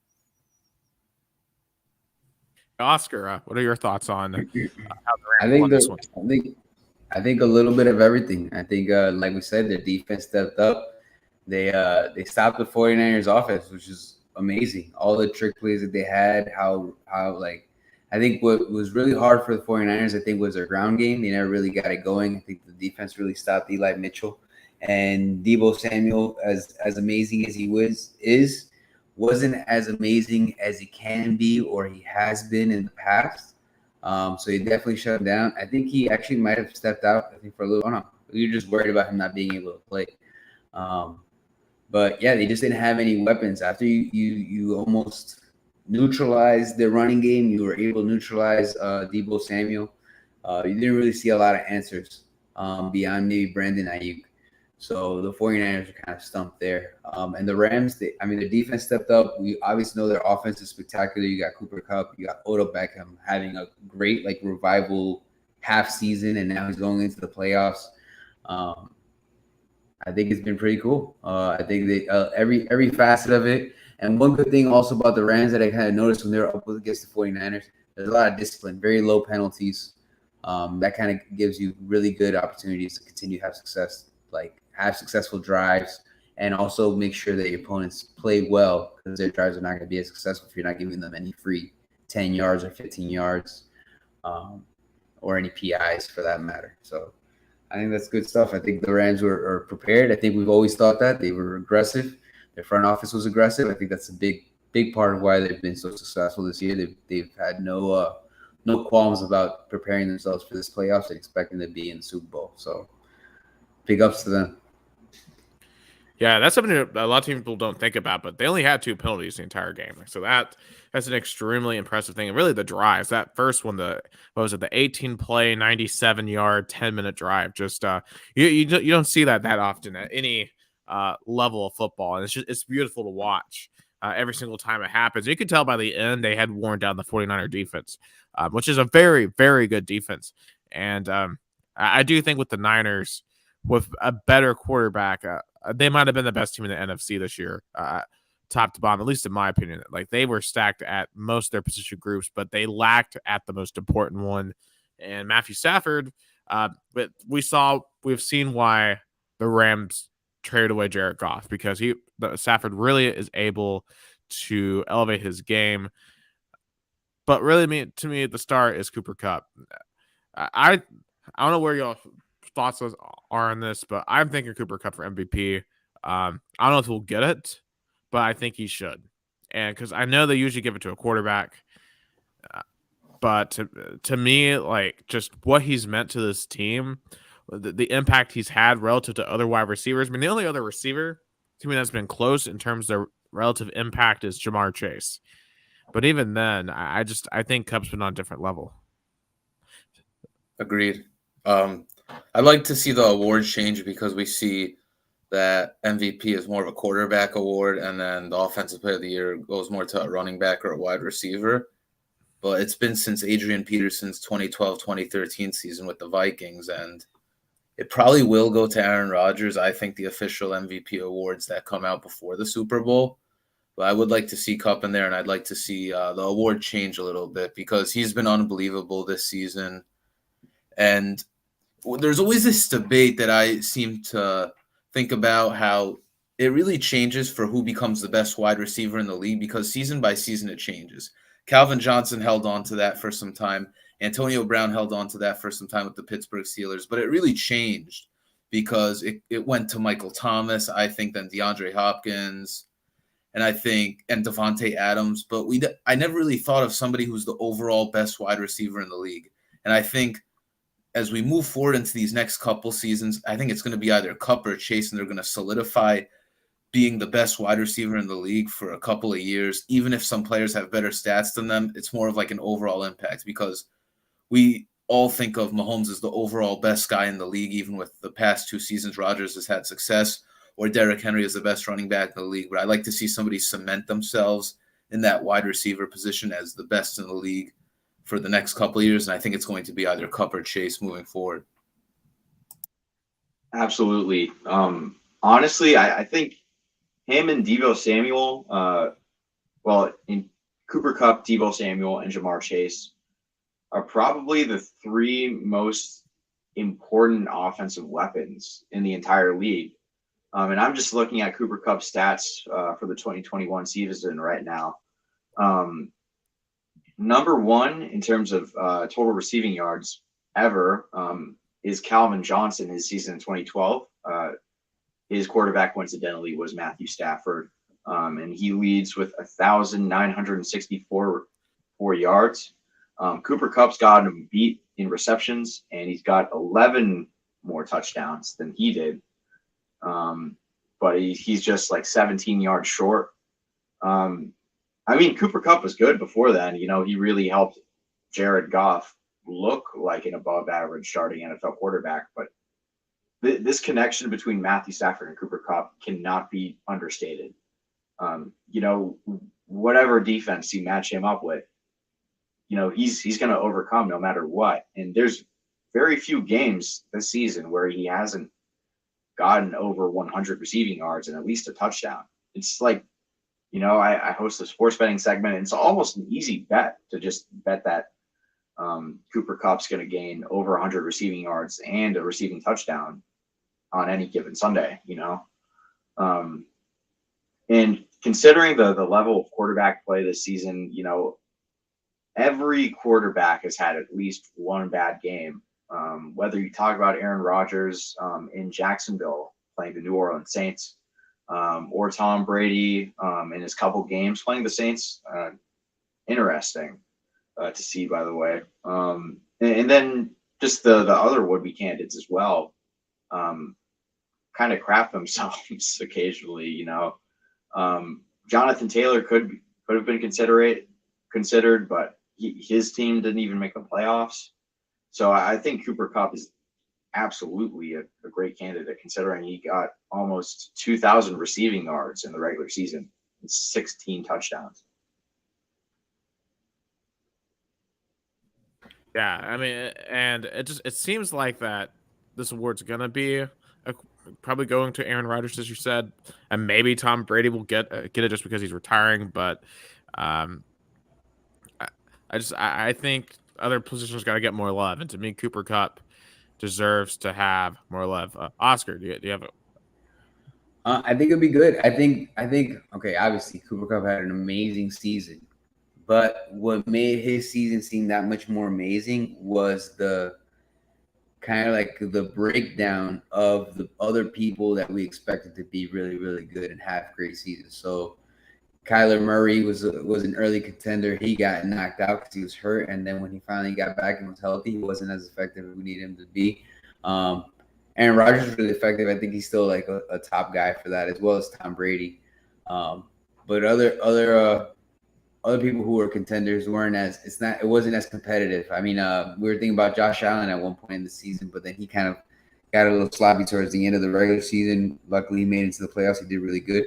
Oscar, what are your thoughts on how the Rams won this one? I think a little bit of everything. I think, like we said, their defense stepped up. They stopped the 49ers offense, which is amazing. All the trick plays that they had, I think what was really hard for the 49ers, I think, was their ground game. They never really got it going. I think the defense really stopped Eli Mitchell. And Deebo Samuel, as amazing as he wasn't as amazing as he can be or he has been in the past. So he definitely shut him down. I think he actually might have stepped out, I think, for a little while. We were just worried about him not being able to play. But yeah, they just didn't have any weapons. After you almost neutralized the running game, you were able to neutralize Deebo Samuel. You didn't really see a lot of answers beyond maybe Brandon Ayuk. So the 49ers are kind of stumped there. And the Rams, their defense stepped up. We obviously know their offense is spectacular. You got Cooper Kupp, you got Odell Beckham having a great revival half season, and now he's going into the playoffs. I think it's been pretty cool. I think they every facet of it. And one good thing also about the Rams that I kind of noticed when they were up against the 49ers, there's a lot of discipline, very low penalties. That kind of gives you really good opportunities to continue to have success, like have successful drives, and also make sure that your opponents play well, because their drives are not going to be as successful if you're not giving them any free 10 yards or 15 yards or any PIs for that matter. So I think that's good stuff. I think the Rams are prepared. I think we've always thought that. They were aggressive. Their front office was aggressive. I think that's a big part of why they've been so successful this year. They've had no qualms about preparing themselves for this playoffs and expecting to be in the Super Bowl. So big ups to them. Yeah, that's something that a lot of people don't think about, but they only had 2 penalties the entire game. So that's an extremely impressive thing. And really the drives, that first one, the 18-play, 97-yard, 10-minute drive. Just you don't see that often at any level of football. And it's beautiful to watch every single time it happens. You could tell by the end they had worn down the 49er defense, which is a very, very good defense. And I do think with the Niners, with a better quarterback, they might have been the best team in the NFC this year, top to bottom, at least in my opinion. Like, they were stacked at most of their position groups, but they lacked at the most important one. And Matthew Stafford, but we've seen why the Rams traded away Jared Goff, because Stafford really is able to elevate his game. But really, to me, the star is Cooper Kupp. I don't know where y'all thoughts are on this, but I'm thinking Cooper Kupp for MVP. I don't know if he'll get it, but I think he should. And because I know they usually give it to a quarterback, but to me, like, just what he's meant to this team, the impact he's had relative to other wide receivers. I mean, the only other receiver to me that's been close in terms of relative impact is Jamar Chase. But even then, I think Kupp's been on a different level. Agreed. I'd like to see the awards change, because we see that MVP is more of a quarterback award, and then the offensive player of the year goes more to a running back or a wide receiver. But it's been since Adrian Peterson's 2012-2013 season with the Vikings, and it probably will go to Aaron Rodgers. I think the official MVP awards that come out before the Super Bowl. But I would like to see Kupp in there, and I'd like to see the award change a little bit, because he's been unbelievable this season. And there's always this debate that I seem to think about, how it really changes for who becomes the best wide receiver in the league, because season by season it changes. Calvin Johnson held on to that for some time. Antonio Brown held on to that for some time with the Pittsburgh Steelers, but it really changed because it went to Michael Thomas, I think, then DeAndre Hopkins, and Devontae Adams. But I never really thought of somebody who's the overall best wide receiver in the league. And I think as we move forward into these next couple seasons, I think it's going to be either Kupp or Chase, and they're going to solidify being the best wide receiver in the league for a couple of years. Even if some players have better stats than them, it's more of like an overall impact, because we all think of Mahomes as the overall best guy in the league. Even with the past 2 seasons, Rodgers has had success, or Derrick Henry is the best running back in the league. But I'd like to see somebody cement themselves in that wide receiver position as the best in the league for the next couple of years. And I think it's going to be either Kupp or Chase moving forward. Absolutely. Honestly, I think him and Deebo Samuel, in Cooper Kupp, Deebo Samuel, and Jamar Chase are probably the 3 most important offensive weapons in the entire league. And I'm just looking at Cooper Kupp's stats for the 2021 season right now. Number 1 in terms of total receiving yards ever is Calvin Johnson, his season in 2012. His quarterback, coincidentally, was Matthew Stafford, and he leads with 1,964 yards. Cooper Kupp's got him beat in receptions, and he's got 11 more touchdowns than he did. But he's just like 17 yards short. I mean, Cooper Kupp was good before then. You know, he really helped Jared Goff look like an above-average starting NFL quarterback. But this connection between Matthew Stafford and Cooper Kupp cannot be understated. You know, whatever defense you match him up with, you know, he's going to overcome no matter what. And there's very few games this season where he hasn't gotten over 100 receiving yards and at least a touchdown. It's like I host a sports betting segment. And it's almost an easy bet to just bet that Cooper Kupp's going to gain over 100 receiving yards and a receiving touchdown on any given Sunday, and considering the level of quarterback play this season, every quarterback has had at least one bad game. Whether you talk about Aaron Rodgers in Jacksonville playing the New Orleans Saints, or Tom Brady in his couple games playing the Saints, interesting to see, by the way. And then just the other would-be candidates as well, kind of crap themselves occasionally. Jonathan Taylor could have been considered, but his team didn't even make the playoffs. So I think Cooper Kupp is absolutely a great candidate, considering he got almost 2,000 receiving yards in the regular season and 16 touchdowns. Yeah, I mean, and it seems like that this award's gonna be probably going to Aaron Rodgers, as you said, and maybe Tom Brady will get it just because he's retiring. But I think other positions got to get more love, and to me, Cooper Kupp deserves to have more love. Oscar, do you have a? I think it'd be good. I think. Okay, obviously, Cooper Kupp had an amazing season, but what made his season seem that much more amazing was the kind of like the breakdown of the other people that we expected to be really, really good and have great seasons. So Kyler Murray was an early contender. He got knocked out because he was hurt, and then when he finally got back and was healthy, he wasn't as effective as we needed him to be. Aaron Rodgers was really effective. I think he's still like a top guy for that, as well as Tom Brady. But other people who were contenders it wasn't as competitive. I mean, we were thinking about Josh Allen at one point in the season, but then he kind of got a little sloppy towards the end of the regular season. Luckily, he made it to the playoffs. He did really good,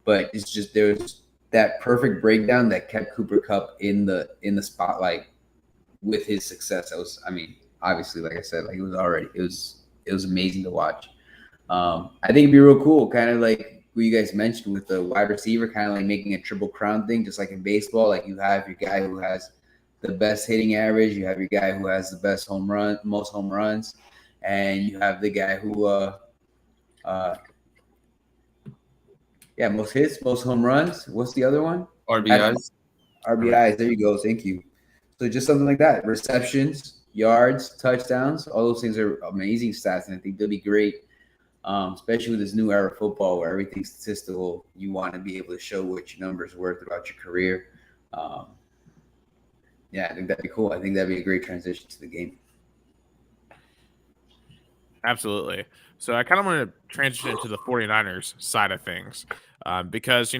but it's just there was that perfect breakdown that kept Cooper Kupp in the spotlight with his success. That was, I mean, obviously, like I said, like it was amazing to watch. I think it'd be real cool, kind of like who you guys mentioned with the wide receiver, kind of like making a triple crown thing, just like in baseball. Like you have your guy who has the best hitting average, you have your guy who has the best most home runs, and you have the guy who most hits, most home runs. What's the other one? RBIs. RBIs. There you go. Thank you. So just something like that. Receptions, yards, touchdowns. All those things are amazing stats, and I think they'll be great. Especially with this new era of football where everything's statistical, you want to be able to show what your numbers were throughout your career. I think that'd be cool. I think that'd be a great transition to the game. Absolutely. So I kind of want to transition into the 49ers side of things because, I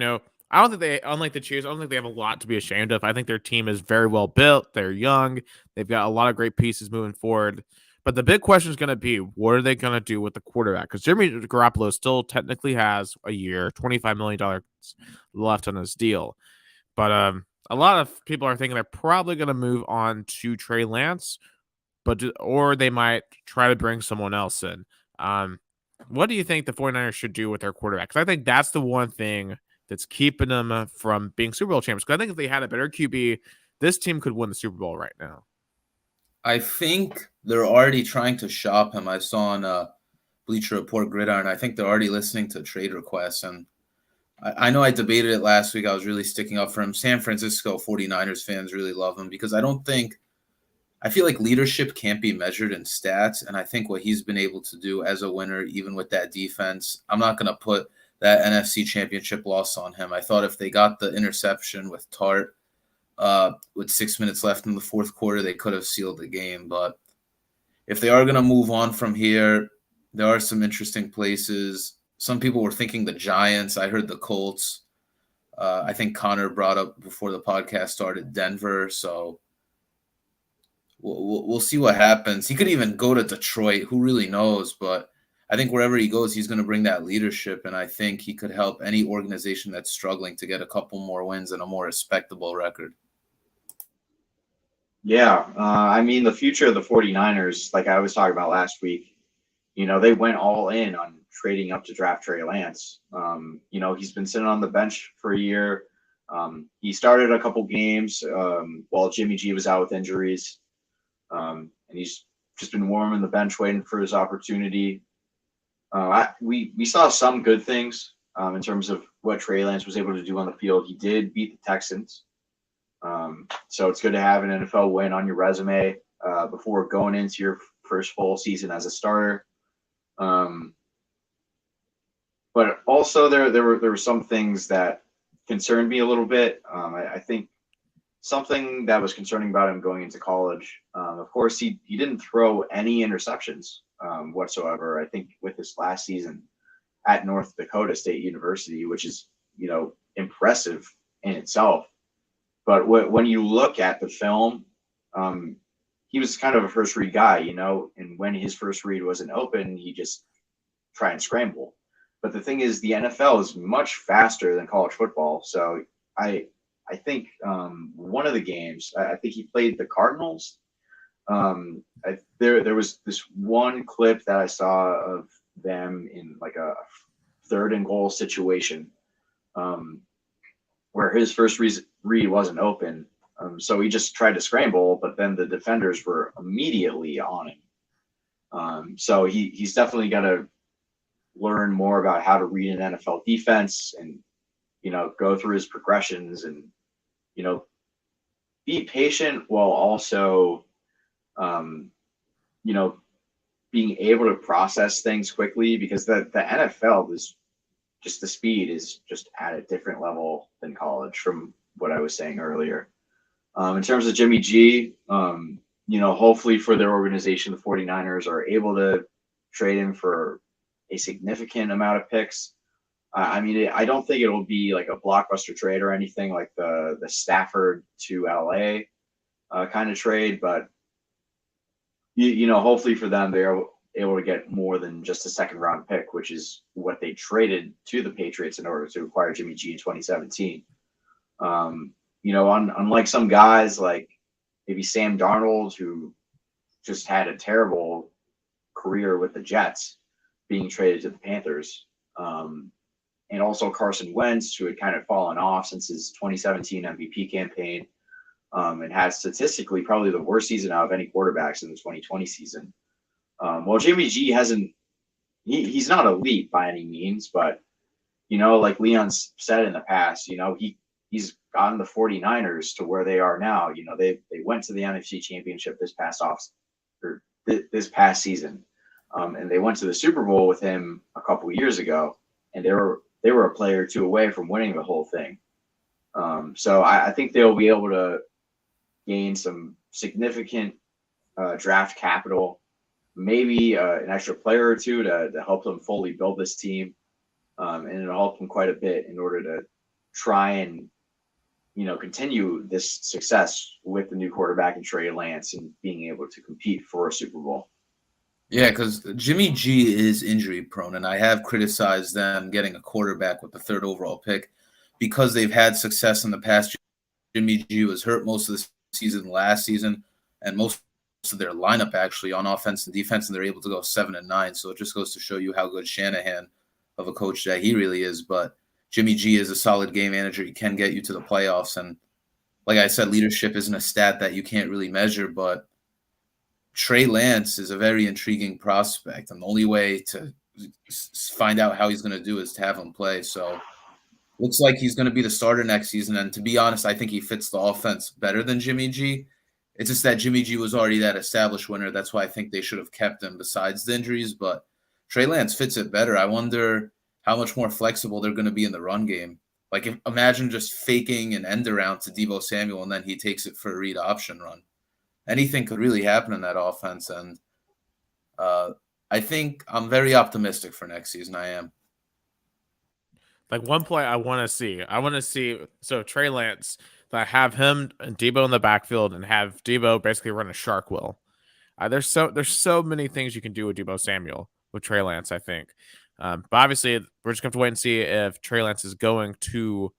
don't think they, unlike the Chiefs, I don't think they have a lot to be ashamed of. I think their team is very well built. They're young. They've got a lot of great pieces moving forward. But the big question is going to be, what are they going to do with the quarterback? Because Jimmy Garoppolo still technically has a year, $25 million left on his deal. But a lot of people are thinking they're probably going to move on to Trey Lance, or they might try to bring someone else in. What do you think the 49ers should do with their quarterback? Because I think that's the one thing that's keeping them from being Super Bowl champions. Because I think if they had a better QB, this team could win the Super Bowl right now. I think they're already trying to shop him. I saw on Bleacher Report Gridiron, I think they're already listening to trade requests. And I know I debated it last week. I was really sticking up for him. San Francisco 49ers fans really love him because I feel like leadership can't be measured in stats. And I think what he's been able to do as a winner, even with that defense, I'm not going to put that NFC championship loss on him. I thought if they got the interception with Tart, with 6 minutes left in the fourth quarter, they could have sealed the game. But if they are going to move on from here, there are some interesting places. Some people were thinking the Giants. I heard the Colts. I think Connor brought up before the podcast started Denver. So we'll see what happens. He could even go to Detroit. Who really knows? But I think wherever he goes, he's going to bring that leadership. And I think he could help any organization that's struggling to get a couple more wins and a more respectable record. Yeah, I mean, the future of the 49ers, like I was talking about last week, they went all in on trading up to draft Trey Lance. He's been sitting on the bench for a year. He started a couple games while Jimmy G was out with injuries. And he's just been warming the bench, waiting for his opportunity. We saw some good things in terms of what Trey Lance was able to do on the field. He did beat the Texans. So it's good to have an NFL win on your resume before going into your first full season as a starter. But also there were some things that concerned me a little bit. I think something that was concerning about him going into college, of course, he didn't throw any interceptions whatsoever. I think with his last season at North Dakota State University, which is, impressive in itself. But when you look at the film, he was kind of a first read guy, and when his first read wasn't open, he just try and scramble. But the thing is, the NFL is much faster than college football. So I think one of the games, I think he played the Cardinals. There was this one clip that I saw of them in like a 3rd and goal situation where his first read wasn't open. So he just tried to scramble, but then the defenders were immediately on him. So he's definitely got to learn more about how to read an NFL defense and, go through his progressions and, be patient while also, being able to process things quickly, because the NFL is just, the speed is just at a different level than college from what I was saying earlier. In terms of Jimmy G, hopefully for their organization, the 49ers are able to trade him for a significant amount of picks. I don't think it'll be like a blockbuster trade or anything like the Stafford to LA kind of trade, but hopefully for them, they're able to get more than just a 2nd round pick, which is what they traded to the Patriots in order to acquire Jimmy G in 2017. Unlike some guys like maybe Sam Darnold, who just had a terrible career with the Jets, being traded to the Panthers. And also Carson Wentz, who had kind of fallen off since his 2017 MVP campaign, and had statistically probably the worst season out of any quarterbacks in the 2020 season. Well, Jimmy G he's not elite by any means, but, like Leon's said in the past, he's gotten the 49ers to where they are now. They went to the NFC Championship this past season. And they went to the Super Bowl with him a couple years ago, and they were a player or two away from winning the whole thing. So I think they'll be able to gain some significant draft capital, maybe an extra player or two to help them fully build this team, and it'll help them quite a bit in order to try and continue this success with the new quarterback in Trey Lance and being able to compete for a Super Bowl. Yeah, because Jimmy G is injury prone, and I have criticized them getting a quarterback with the 3rd overall pick because they've had success in the past. Jimmy G was hurt most of the season last season, and most of their lineup actually on offense and defense, and they're able to go 7-9. So it just goes to show you how good Shanahan of a coach that he really is. But Jimmy G is a solid game manager. He can get you to the playoffs, and like I said, leadership isn't a stat that you can't really measure, but Trey Lance is a very intriguing prospect, and the only way to find out how he's going to do is to have him play. So looks like he's going to be the starter next season, and to be honest, I think he fits the offense better than Jimmy G. It's just that Jimmy G was already that established winner. That's why I think they should have kept him besides the injuries, but Trey Lance fits it better. I wonder how much more flexible they're going to be in the run game. Like, imagine just faking an end around to Deebo Samuel, and then he takes it for a read option run. Anything could really happen in that offense, and I think I'm very optimistic for next season. I am. Like, one play I want to see, so Trey Lance, that have him and Deebo in the backfield and have Deebo basically run a shark will. There's so many things you can do with Deebo Samuel with Trey Lance, I think. But obviously, we're just going to have to wait and see if Trey Lance is going to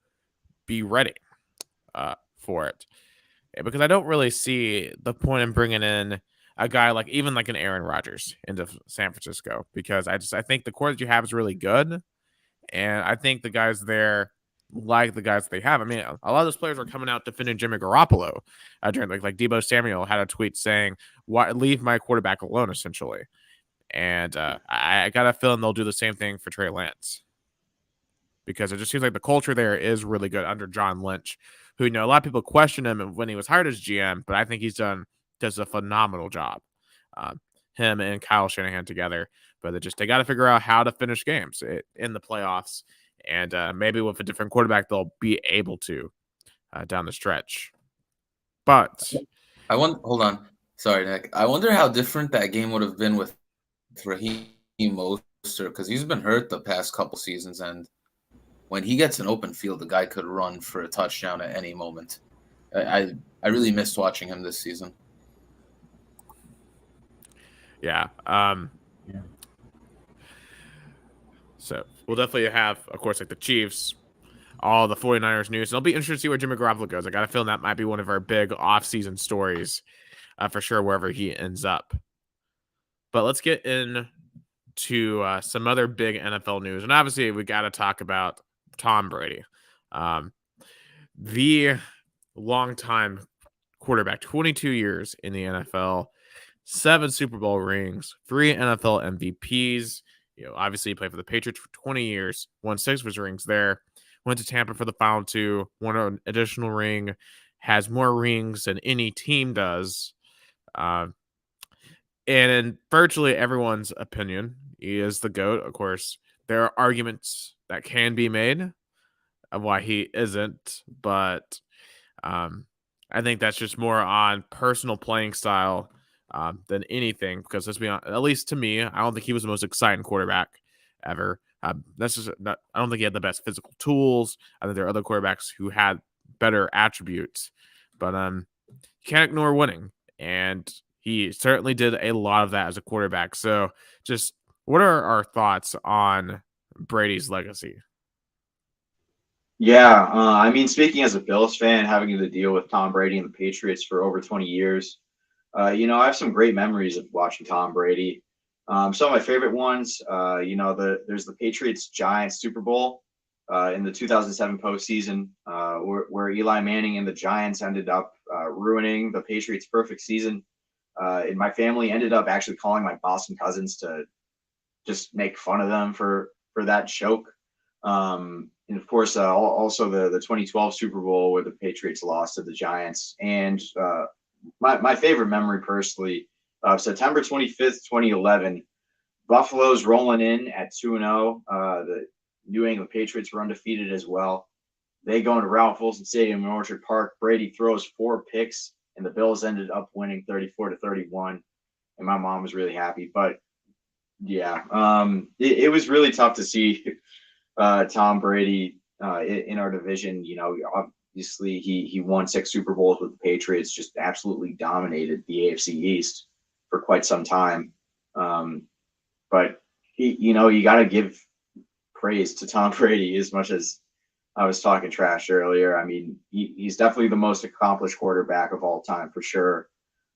be ready for it. Because I don't really see the point in bringing in a guy like even like an Aaron Rodgers into San Francisco, because I think the core that you have is really good, and I think the guys there like the guys that they have. I mean, a lot of those players are coming out defending Jimmy Garoppolo during like Deebo Samuel had a tweet saying, "Why leave my quarterback alone?" essentially, and I got a feeling they'll do the same thing for Trey Lance, because it just seems like the culture there is really good under John Lynch, who, you know, a lot of people question him when he was hired as GM, but I think he's does a phenomenal job. Him and Kyle Shanahan together, but they got to figure out how to finish games in the playoffs, and maybe with a different quarterback they'll be able to down the stretch. But hold on, sorry, Nick. I wonder how different that game would have been with Raheem Mostert, because he's been hurt the past couple seasons, and when he gets an open field, the guy could run for a touchdown at any moment. I really missed watching him this season. Yeah. So we'll definitely have, of course, like the Chiefs, all the 49ers news. And it'll be interesting to see where Jimmy Garoppolo goes. I got a feeling that might be one of our big off-season stories for sure, wherever he ends up. But let's get into some other big NFL news. And obviously, we got to talk about Tom Brady, the longtime quarterback, 22 years in the NFL, 7 Super Bowl rings, 3 NFL MVPs. You know, obviously he played for the Patriots for 20 years, won 6 of his rings there, went to Tampa for the final 2, won an additional ring, has more rings than any team does. And in virtually everyone's opinion, he is the GOAT. Of course, there are arguments that can be made of why he isn't, but I think that's just more on personal playing style than anything, because let's be honest, at least to me, I don't think he was the most exciting quarterback ever. That's just not, I don't think he had the best physical tools. I think there are other quarterbacks who had better attributes, but you can't ignore winning, and he certainly did a lot of that as a quarterback. So just what are our thoughts on Brady's legacy? Yeah, I mean, speaking as a Bills fan, having to deal with Tom Brady and the Patriots for over 20 years, you know, I have some great memories of watching Tom Brady. Some of my favorite ones, you know, there's the Patriots-Giants Super Bowl in the 2007 postseason, where Eli Manning and the Giants ended up ruining the Patriots' perfect season. And my family ended up actually calling my Boston cousins to just make fun of them for that joke. And of course, also the 2012 Super Bowl where the Patriots lost to the Giants. And my favorite memory personally, September 25th, 2011, Buffalo's rolling in at 2-0. The New England Patriots were undefeated as well. They go into Ralph Wilson Stadium in Orchard Park. Brady throws 4 picks, and the Bills ended up winning 34-31. And my mom was really happy. But yeah, it was really tough to see Tom Brady in our division. You know, obviously he won 6 Super Bowls with the Patriots, just absolutely dominated the AFC East for quite some time. But you know, you got to give praise to Tom Brady as much as I was talking trash earlier. I mean, he's definitely the most accomplished quarterback of all time for sure.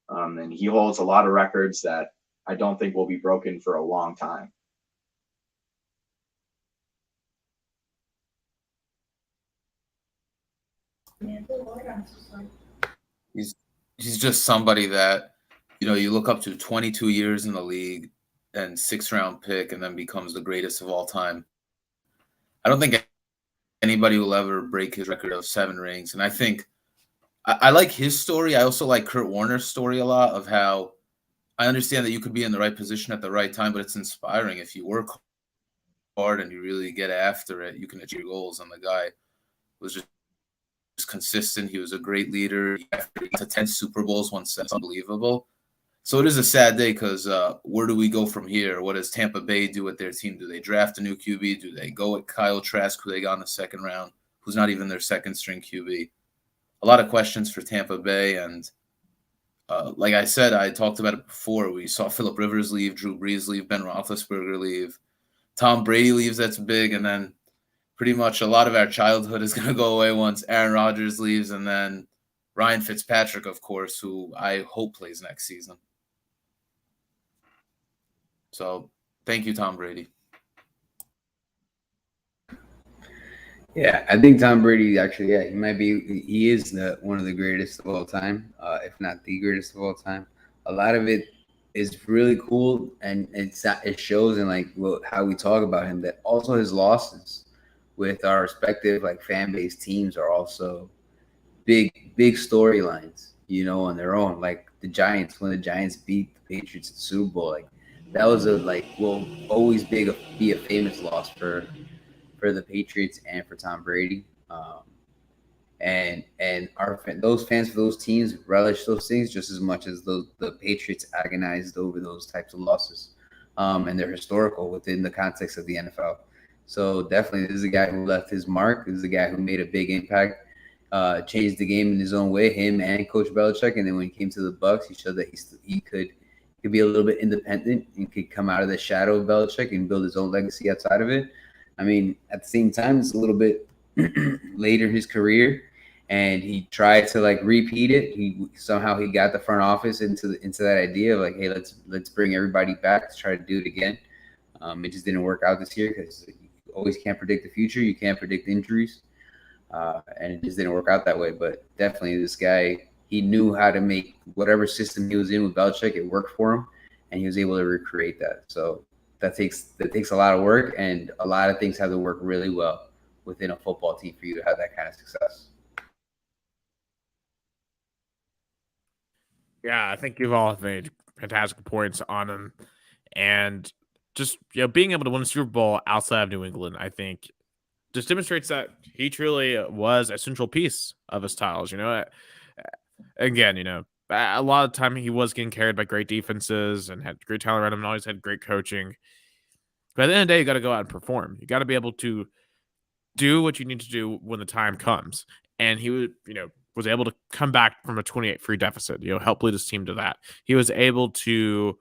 And he holds a lot of records that I don't think will be broken for a long time. He's just somebody that, you know, you look up to, 22 years in the league and 6th-round pick, and then becomes the greatest of all time. I don't think anybody will ever break his record of 7 rings. And I think I like his story. I also like Kurt Warner's story a lot, of how I understand that you could be in the right position at the right time, but it's inspiring. If you work hard and you really get after it, you can achieve your goals. And the guy was just consistent. He was a great leader. He got to 10 Super Bowls once. That's unbelievable. So it is a sad day, because where do we go from here? What does Tampa Bay do with their team? Do they draft a new QB? Do they go with Kyle Trask, who they got in the 2nd round, who's not even their 2nd-string QB? A lot of questions for Tampa Bay. And like I said, I talked about it before. We saw Phillip Rivers leave, Drew Brees leave, Ben Roethlisberger leave, Tom Brady leaves. That's big. And then pretty much a lot of our childhood is going to go away once Aaron Rodgers leaves, and then Ryan Fitzpatrick, of course, who I hope plays next season. So thank you, Tom Brady. Yeah, I think Tom Brady actually, yeah, he is one of the greatest of all time, if not the greatest of all time. A lot of it is really cool, and it shows in like how we talk about him, that also his losses with our respective like fan base teams are also big storylines, on their own. Like the Giants, when the Giants beat the Patriots in the Super Bowl, like that was will always be a famous loss for the Patriots and for Tom Brady. And those fans for those teams relish those things just as much as the Patriots agonized over those types of losses. And they're historical within the context of the NFL. So definitely, this is a guy who left his mark. This is a guy who made a big impact, changed the game in his own way. Him and Coach Belichick. And then when he came to the Bucs, he showed that he could be a little bit independent and could come out of the shadow of Belichick and build his own legacy outside of it. I mean, at the same time, it's a little bit later in his career, and he tried to like repeat it. He got the front office into that idea of like, hey, let's bring everybody back to try to do it again. It just didn't work out this year because you always can't predict the future. You can't predict injuries, and it just didn't work out that way. But definitely, this guy, he knew how to make whatever system he was in with Belichick, it worked for him, and he was able to recreate that. So that takes a lot of work, and a lot of things have to work really well within a football team for you to have that kind of success. Yeah, I think you've all made fantastic points on him, and just being able to win a Super Bowl outside of New England, I think, just demonstrates that he truly was a central piece of his titles. Again, a lot of time he was getting carried by great defenses and had great talent around him, and always had great coaching. But at the end of the day, you got to go out and perform. You got to be able to do what you need to do when the time comes. And he was able to come back from a 28-free deficit, help lead his team to that. He was able to,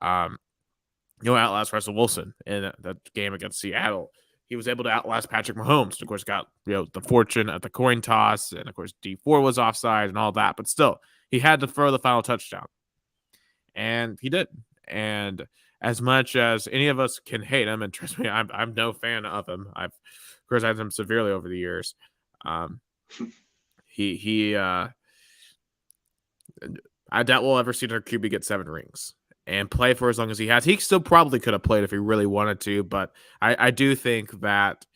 outlast Russell Wilson in that game against Seattle. He was able to outlast Patrick Mahomes. And of course, got the fortune at the coin toss, and of course, D4 was offside and all that. But still, he had to throw the final touchdown, and he did. And as much as any of us can hate him, and trust me, I'm no fan of him. I've criticized him severely over the years. I doubt we'll ever see our QB get 7 rings and play for as long as he has. He still probably could have played if he really wanted to, but I do think that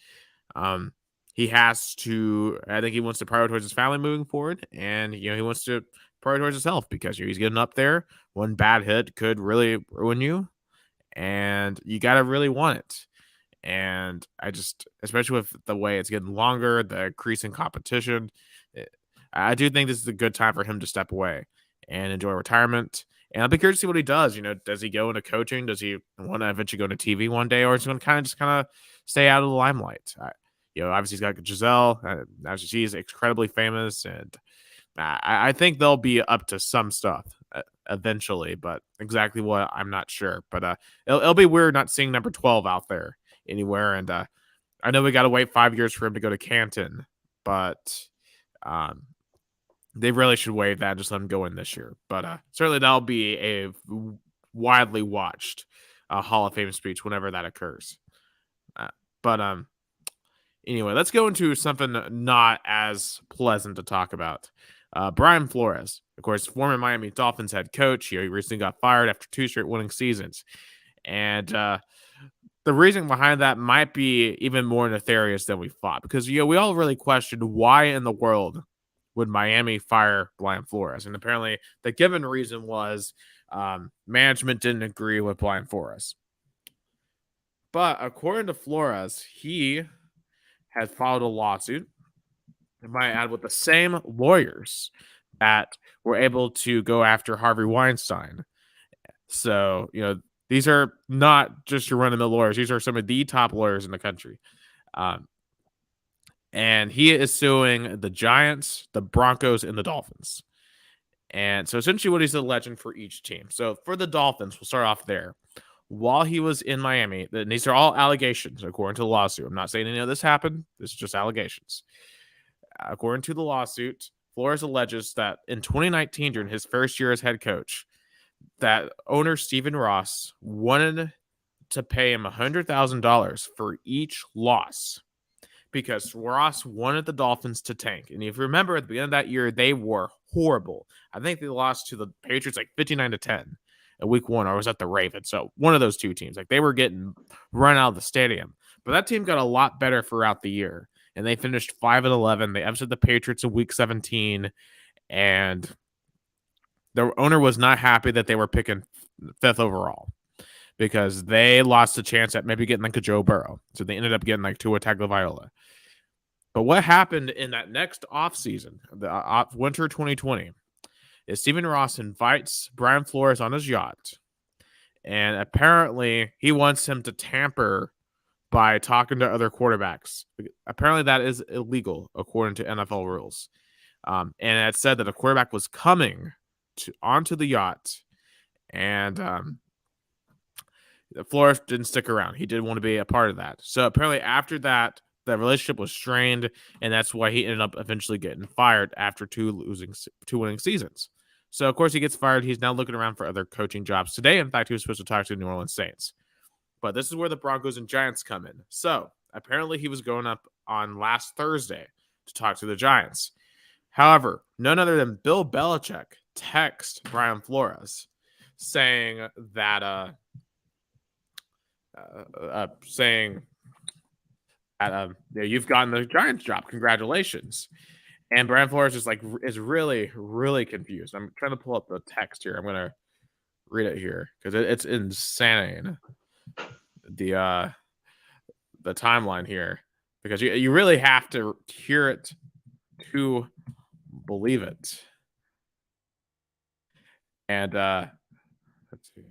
he has to. I think he wants to prioritize his family moving forward, and he wants to prioritize his health because he's getting up there. One bad hit could really ruin you, and you got to really want it. And I just, especially with the way it's getting longer, the increasing competition, I do think this is a good time for him to step away and enjoy retirement. And I'll be curious to see what he does. Does he go into coaching? Does he want to eventually go into TV one day, or is he going to kind of stay out of the limelight? Obviously he's got Giselle. She's incredibly famous, and I think they'll be up to some stuff eventually, but exactly what, I'm not sure. But it'll be weird not seeing number 12 out there anywhere. And I know we got to wait 5 years for him to go to Canton, but they really should waive that and just let him go in this year. But certainly that'll be a widely watched Hall of Fame speech whenever that occurs. But anyway, let's go into something not as pleasant to talk about. Brian Flores, of course, former Miami Dolphins head coach. He recently got fired after 2 straight winning seasons. And the reason behind that might be even more nefarious than we thought, because we all really questioned why in the world would Miami fire Brian Flores, and apparently the given reason was management didn't agree with Brian Flores. But according to Flores, he had filed a lawsuit, I might add, with the same lawyers that were able to go after Harvey Weinstein. So these are not just your run-of-the-mill lawyers. These are some of the top lawyers in the country. And he is suing the Giants, the Broncos, and the Dolphins. And so essentially what he's alleging for each team. So for the Dolphins, we'll start off there. While he was in Miami, and these are all allegations according to the lawsuit. I'm not saying any of this happened. This is just allegations. According to the lawsuit, Flores alleges that in 2019, during his first year as head coach, that owner Stephen Ross wanted to pay him $100,000 for each loss because Ross wanted the Dolphins to tank. And if you remember at the beginning of that year, they were horrible. I think they lost to the Patriots like 59-10 in week 1, or was that the Ravens? So one of those two teams, like they were getting run out of the stadium. But that team got a lot better throughout the year, and they finished 5-11. They upset the Patriots in week 17, and the owner was not happy that they were picking 5th overall because they lost a chance at maybe getting like a Joe Burrow. So they ended up getting like Tua Tagovailoa. But what happened in that next offseason, the winter 2020, is Stephen Ross invites Brian Flores on his yacht, and apparently he wants him to tamper by talking to other quarterbacks. Apparently that is illegal according to NFL rules. And it said that a quarterback was coming onto the yacht, and Flores didn't stick around. He didn't want to be a part of that. So apparently after that, the relationship was strained, and that's why he ended up eventually getting fired after two winning seasons. So, of course, he gets fired. He's now looking around for other coaching jobs. Today, in fact, he was supposed to talk to the New Orleans Saints. But this is where the Broncos and Giants come in. So, apparently, he was going up on last Thursday to talk to the Giants. However, none other than Bill Belichick texted Brian Flores saying that you've gotten the Giants job. Congratulations. And Brian Flores is really, really confused. I'm trying to pull up the text here. I'm going to read it here because it's insane. The timeline here, because you really have to hear it to believe it. And let's see.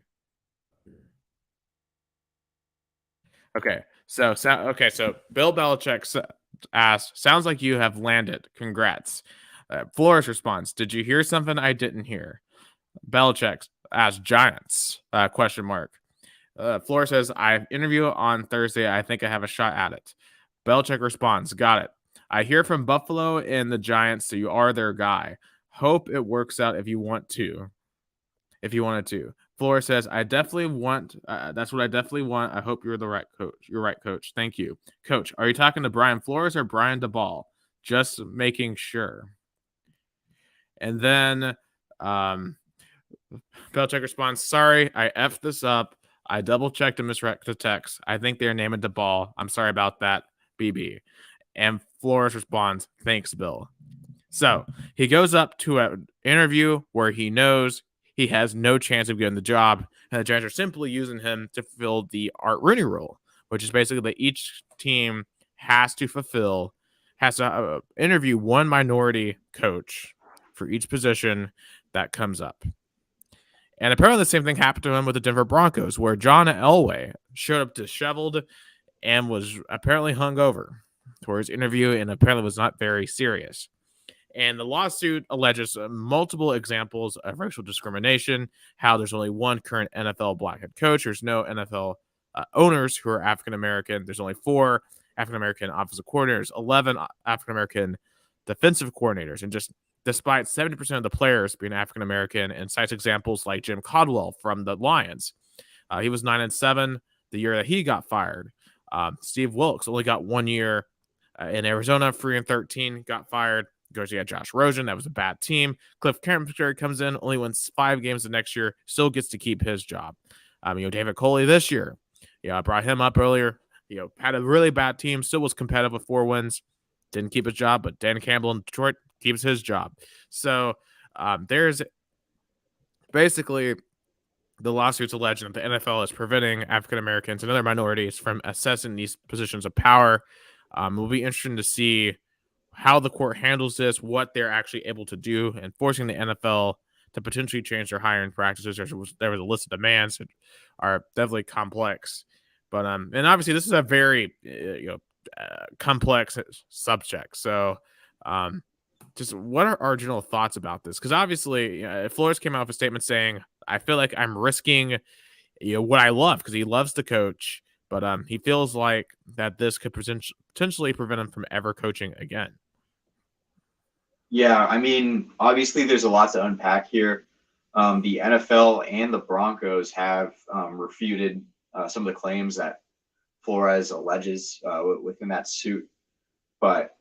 Okay. So Bill Belichick asked, "Sounds like you have landed. Congrats." Flores responds, "Did you hear something I didn't hear?" Belichick asked, "Giants?" Question mark. Flores says, "I interview on Thursday. I think I have a shot at it." Belichick responds, "Got it. I hear from Buffalo and the Giants, so you are their guy. Hope it works out if you wanted to. Flores says, "I definitely want. That's what I definitely want. I hope you're the right coach. You're right, coach. Thank you, coach. Are you talking to Brian Flores or Brian DeBall? Just making sure." And then Belichick responds, "Sorry, I effed this up. I double checked and misread the text. I think they're naming DeBall. I'm sorry about that, BB." And Flores responds, "Thanks, Bill." So he goes up to an interview where he knows he has no chance of getting the job, and the Giants are simply using him to fulfill the Rooney Rule, which is basically that each team has to interview one minority coach for each position that comes up. And apparently the same thing happened to him with the Denver Broncos, where John Elway showed up disheveled and was apparently hungover for his interview, and apparently was not very serious. And the lawsuit alleges multiple examples of racial discrimination, how there's only one current NFL black head coach. There's no NFL owners who are African-American. There's only 4 African-American offensive coordinators, 11 African-American defensive coordinators. And just despite 70% of the players being African-American, and cites examples like Jim Caldwell from the Lions. He was 9-7 the year that he got fired. Steve Wilkes only got 1 year in Arizona, 3-13, got fired. Goes, you got Josh Rosen. That was a bad team. Cliff Kingsbury comes in, only wins 5 games the next year, still gets to keep his job. David Coley this year. I brought him up earlier. Had a really bad team, still was competitive with 4 wins. Didn't keep his job, but Dan Campbell in Detroit keeps his job. So there's basically the lawsuits alleging that the NFL is preventing African Americans and other minorities from accessing these positions of power. It'll be interesting to see how the court handles this, what they're actually able to do, and forcing the NFL to potentially change their hiring practices. There was a list of demands that are definitely complex, but and obviously this is a very complex subject. So, just what are our general thoughts about this? Because obviously, Flores came out with a statement saying, "I feel like I'm risking, what I love," because he loves to coach, but he feels like that this could potentially prevent him from ever coaching again. Yeah, I mean, obviously there's a lot to unpack here. The NFL and the Broncos have refuted some of the claims that Flores alleges within that suit. But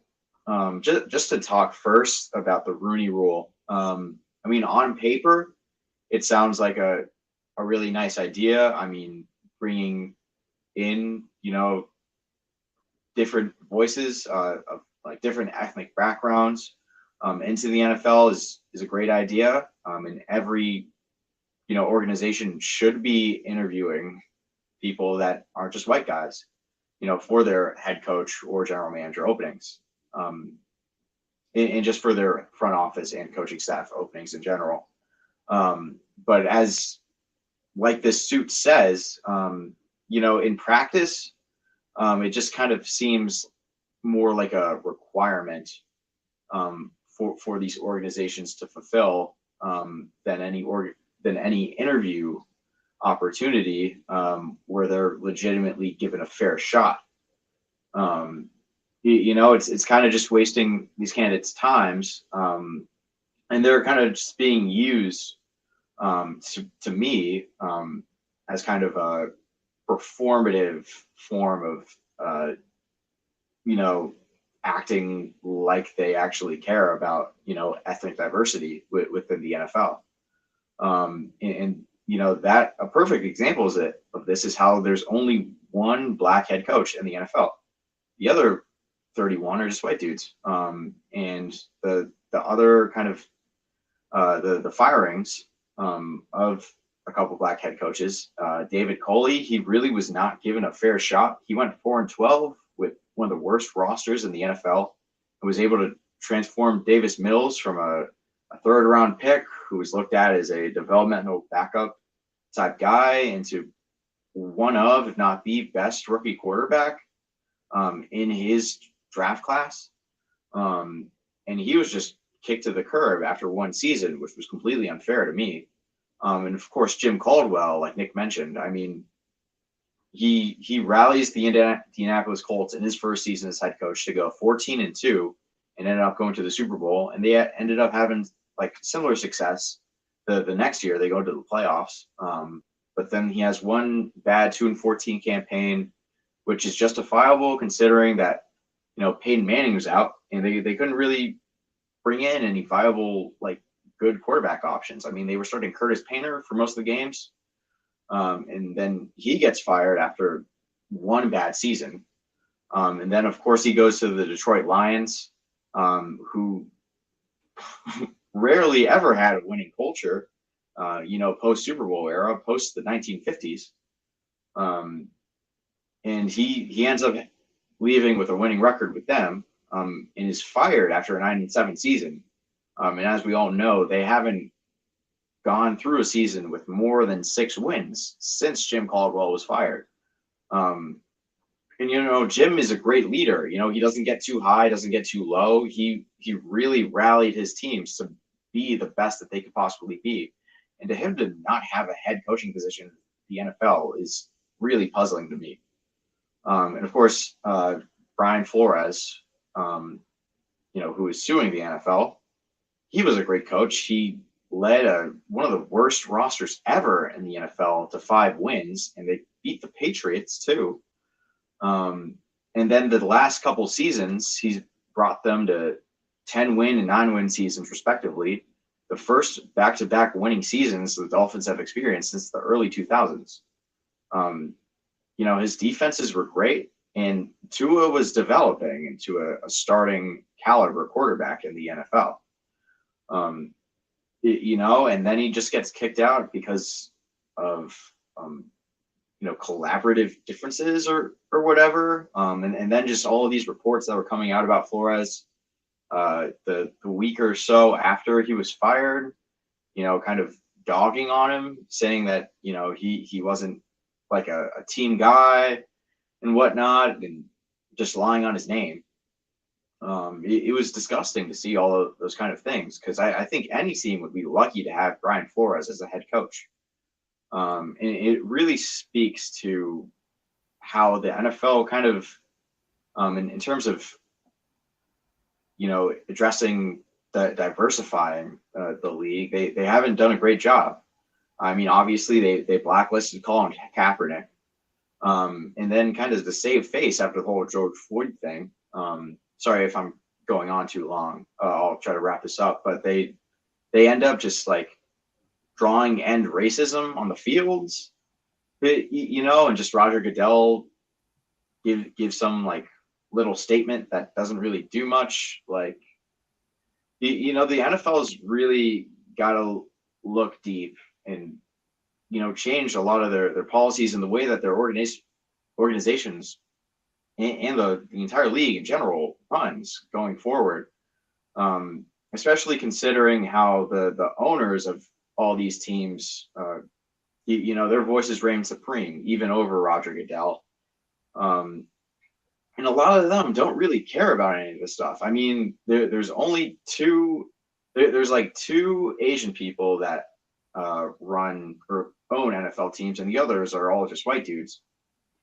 just to talk first about the Rooney Rule, I mean, on paper, it sounds like a really nice idea. I mean, bringing in, different voices of like different ethnic backgrounds into the NFL is a great idea. And every, organization should be interviewing people that aren't just white guys, for their head coach or general manager openings. And just for their front office and coaching staff openings in general. But as like this suit says, in practice, it just kind of seems more like a requirement for these organizations to fulfill than any interview opportunity where they're legitimately given a fair shot. It's kind of just wasting these candidates' times, and they're kind of just being used to me as kind of a performative form of acting like they actually care about ethnic diversity within the NFL. That a perfect example of this is how there's only one black head coach in the NFL. The other 31 are just white dudes. And the other kind of the firings of a couple black head coaches, David Coley, he really was not given a fair shot. He went 4-12 with one of the worst rosters in the NFL and was able to transform Davis Mills from a third round pick who was looked at as a developmental backup type guy into one of, if not the best rookie quarterback in his draft class. And he was just kicked to the curb after one season, which was completely unfair to me. And of course, Jim Caldwell, like Nick mentioned, I mean, he rallies the Indianapolis Colts in his first season as head coach to go 14-2 and ended up going to the Super Bowl. And they ended up having like similar success the next year. They go to the playoffs. But then he has one bad 2-14 campaign, which is justifiable considering that, Peyton Manning was out and they couldn't really bring in any viable, like, good quarterback options. I mean, they were starting Curtis Painter for most of the games. And then he gets fired after one bad season. And then, of course, he goes to the Detroit Lions, who rarely ever had a winning culture, post Super Bowl era, post the 1950s. And he ends up leaving with a winning record with them, and is fired after a 9-7 season. And as we all know, they haven't gone through a season with more than 6 wins since Jim Caldwell was fired. And, Jim is a great leader. He doesn't get too high, doesn't get too low. He really rallied his teams to be the best that they could possibly be. And to him to not have a head coaching position in the NFL is really puzzling to me. And of course, Brian Flores, who is suing the NFL, he was a great coach. He led one of the worst rosters ever in the NFL to 5 wins, and they beat the Patriots too. And then the last couple seasons, he's brought them to 10-win and 9-win seasons respectively. The first back-to-back winning seasons the Dolphins have experienced since the early 2000s. His defenses were great, and Tua was developing into a starting caliber quarterback in the NFL. And then he just gets kicked out because of, collaborative differences or whatever. And then just all of these reports that were coming out about Flores, the week or so after he was fired, kind of dogging on him, saying that, he wasn't like a team guy and whatnot, and just lying on his name. It was disgusting to see all of those kind of things, because I think any team would be lucky to have Brian Flores as a head coach. And it really speaks to how the NFL kind of, in terms of, addressing diversifying the league. They haven't done a great job. I mean, obviously they blacklisted Colin Kaepernick, and then kind of the save face after the whole George Floyd thing. Sorry if I'm going on too long. I'll try to wrap this up. But they end up just like drawing end racism on the fields, and just Roger Goodell give some like little statement that doesn't really do much. Like, the NFL's really got to look deep and, change a lot of their policies and the way that their organizations and the entire league in general runs going forward. Especially considering how the owners of all these teams, their voices reign supreme, even over Roger Goodell. And a lot of them don't really care about any of this stuff. I mean, there's only there's like two Asian people that run or own NFL teams, and the others are all just white dudes.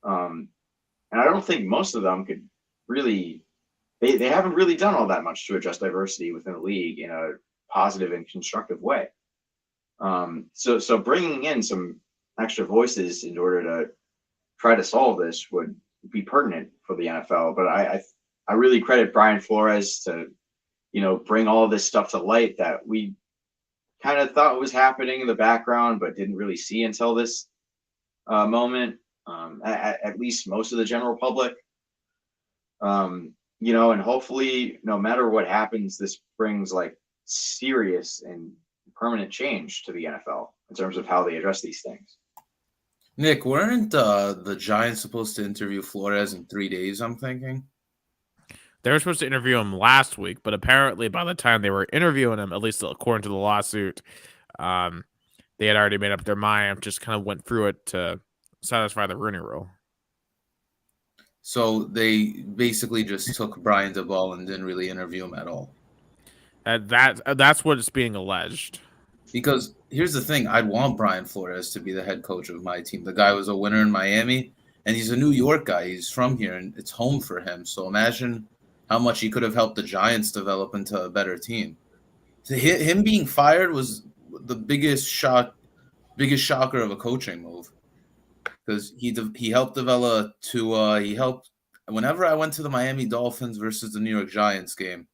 And I don't think most of them could really, they haven't really done all that much to address diversity within the league in a positive and constructive way. So bringing in some extra voices in order to try to solve this would be pertinent for the NFL. But I really credit Brian Flores to, bring all this stuff to light that we kind of thought was happening in the background, but didn't really see until this moment. At least most of the general public. And hopefully, no matter what happens, this brings like serious and permanent change to the NFL in terms of how they address these things. Nick, weren't the Giants supposed to interview Flores in 3 days, I'm thinking? They were supposed to interview him last week, but apparently by the time they were interviewing him, at least according to the lawsuit, they had already made up their mind, just kind of went through it to satisfy the Rooney Rule. So they basically just took Brian DeBall and didn't really interview him at all. That's what is being alleged. Because here's the thing, I'd want Brian Flores to be the head coach of my team. The guy was a winner in Miami, and he's a New York guy. He's from here, and it's home for him. So imagine how much he could have helped the Giants develop into a better team. Him being fired was the biggest shocker of a coaching move. Because he helped develop he helped whenever I went to the Miami Dolphins versus the New York Giants game,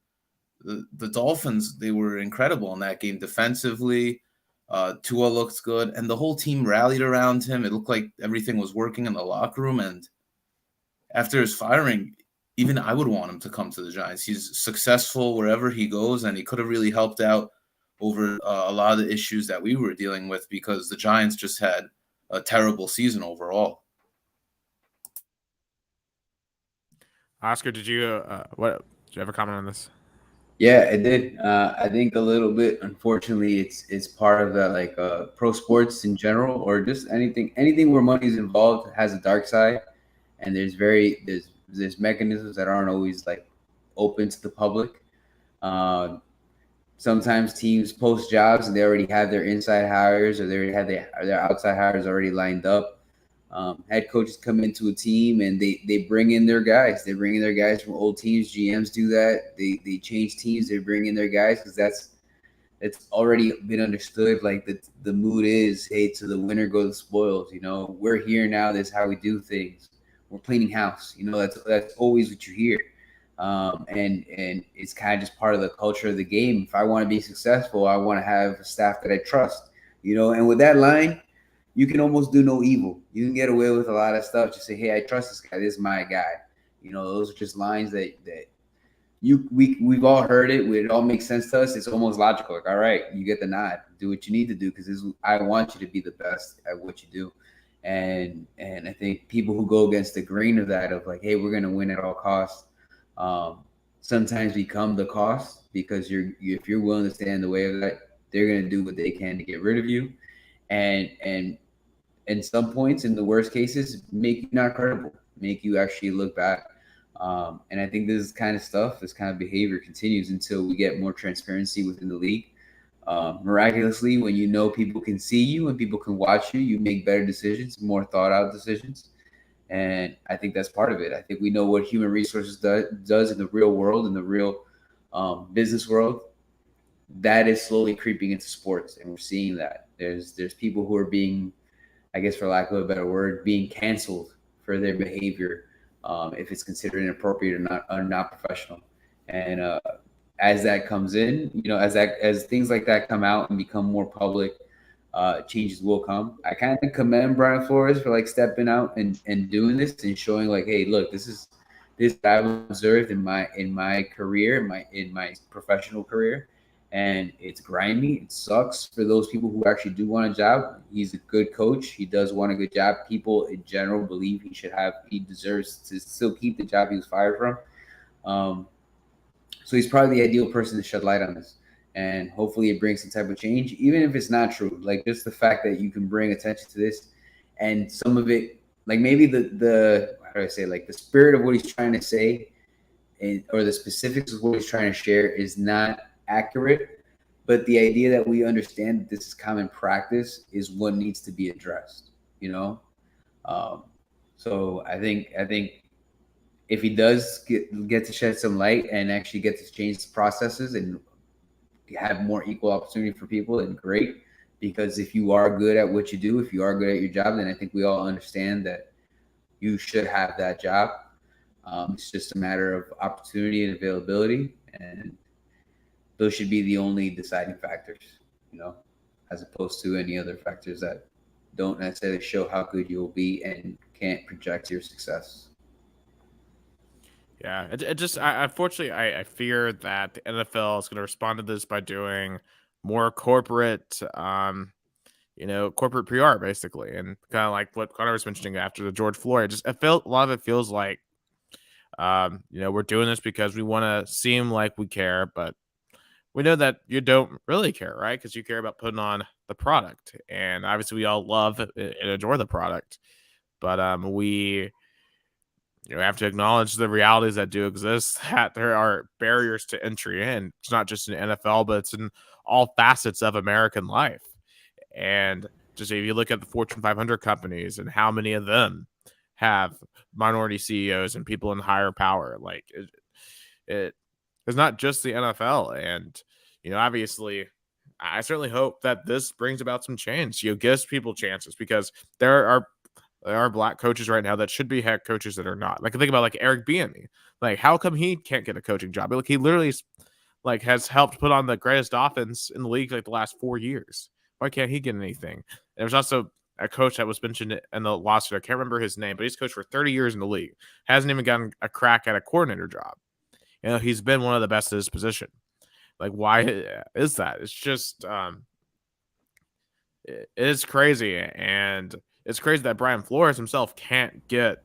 the Dolphins, they were incredible in that game defensively. Tua looked good, and the whole team rallied around him. It looked like everything was working in the locker room. And after his firing, even I would want him to come to the Giants. He's successful wherever he goes, and he could have really helped out over a lot of the issues that we were dealing with because the Giants just had a terrible season overall. Oscar, did you have a comment on this? Yeah, it did. I think a little bit. Unfortunately, it's part of that, like pro sports in general, or just anything where money is involved has a dark side, and there's mechanisms that aren't always like open to the public. Sometimes teams post jobs and they already have their inside hires, or they already have their outside hires already lined up. Head coaches come into a team and they bring in their guys. They bring in their guys from old teams. GMs do that. They change teams. They bring in their guys because it's already been understood. Like the mood is, hey, to the winner go the spoils. We're here now. This is how we do things. We're cleaning house. That's always what you hear. And it's kind of just part of the culture of the game. If I want to be successful, I want to have a staff that I trust. And with that line, you can almost do no evil. You can get away with a lot of stuff. Just say, hey, I trust this guy. This is my guy. Those are just lines that we've all heard it. It all makes sense to us. It's almost logical. Like, all right, you get the nod. Do what you need to do because I want you to be the best at what you do. And I think people who go against the grain of that, of like, hey, we're going to win at all costs, sometimes become the cost because if you're willing to stand in the way of that, they're going to do what they can to get rid of you. And in some points, in the worst cases, make you not credible, make you actually look back. And I think this kind of behavior continues until we get more transparency within the league. Miraculously, when people can see you and people can watch you, you make better decisions, more thought out decisions. And I think that's part of it. I think we know what human resources does in the real world, in the real business world. that is slowly creeping into sports, and we're seeing that there's people who are being, I guess for lack of a better word, being canceled for their behavior, if it's considered inappropriate or not professional. And as that comes in, as things like that come out and become more public, changes will come. I kind of commend Brian Flores for like stepping out and doing this and showing like, hey, look, this I've observed in my career, in my professional career, and it's grimy. It sucks for those people who actually do want a job. He's a good coach. He does want a good job. People in general believe he deserves to still keep the job he was fired from. So he's probably the ideal person to shed light on this. And hopefully it brings some type of change, even if it's not true. Like just the fact that you can bring attention to this, and some of it, like maybe the how do I say, like the spirit of what he's trying to say, or the specifics of what he's trying to share is not accurate, but the idea that we understand that this is common practice is what needs to be addressed. So I think if he does get to shed some light and actually get to change the processes and have more equal opportunity for people, then great. Because if you are good at what you do, if you are good at your job, then I think we all understand that you should have that job. It's just a matter of opportunity and availability, and those should be the only deciding factors, as opposed to any other factors that don't necessarily show how good you'll be and can't project your success. Yeah, it just unfortunately I fear that the NFL is going to respond to this by doing more corporate, corporate PR basically, and kind of like what Conor was mentioning after the George Floyd. Just a lot of it feels like, we're doing this because we want to seem like we care, but we know that you don't really care, right? Because you care about putting on the product, and obviously we all love and adore the product, but we have to acknowledge the realities that do exist, that there are barriers to entry in. It's not just in NFL, but it's in all facets of American life. And just if you look at the Fortune 500 companies and how many of them have minority CEOs and people in higher power, like it's not just the NFL. And, obviously, I certainly hope that this brings about some change, gives people chances, because there are black coaches right now that should be head coaches that are not. Like, think about like Eric Bieniemy. Like, how come he can't get a coaching job? Like, he literally has helped put on the greatest offense in the league like the last 4 years. Why can't he get anything? There's also a coach that was mentioned in the lawsuit. I can't remember his name, but he's coached for 30 years in the league. Hasn't even gotten a crack at a coordinator job. He's been one of the best at his position. Like, why is that? It's just it is crazy. And it's crazy that Brian Flores himself can't get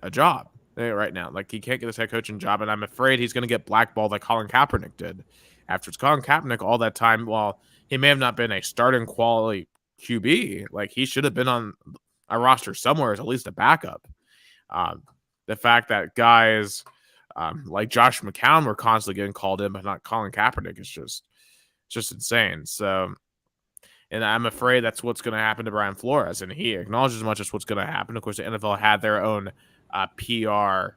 a job right now. Like, he can't get this head coaching job, and I'm afraid he's going to get blackballed like Colin Kaepernick did. After it's Colin Kaepernick all that time, while he may have not been a starting quality QB, like, he should have been on a roster somewhere as at least a backup. The fact that guys like Josh McCown were constantly getting called in, but not Colin Kaepernick, is just insane. So, and I'm afraid that's what's going to happen to Brian Flores, and he acknowledges as much as what's going to happen. Of course, the NFL had their own PR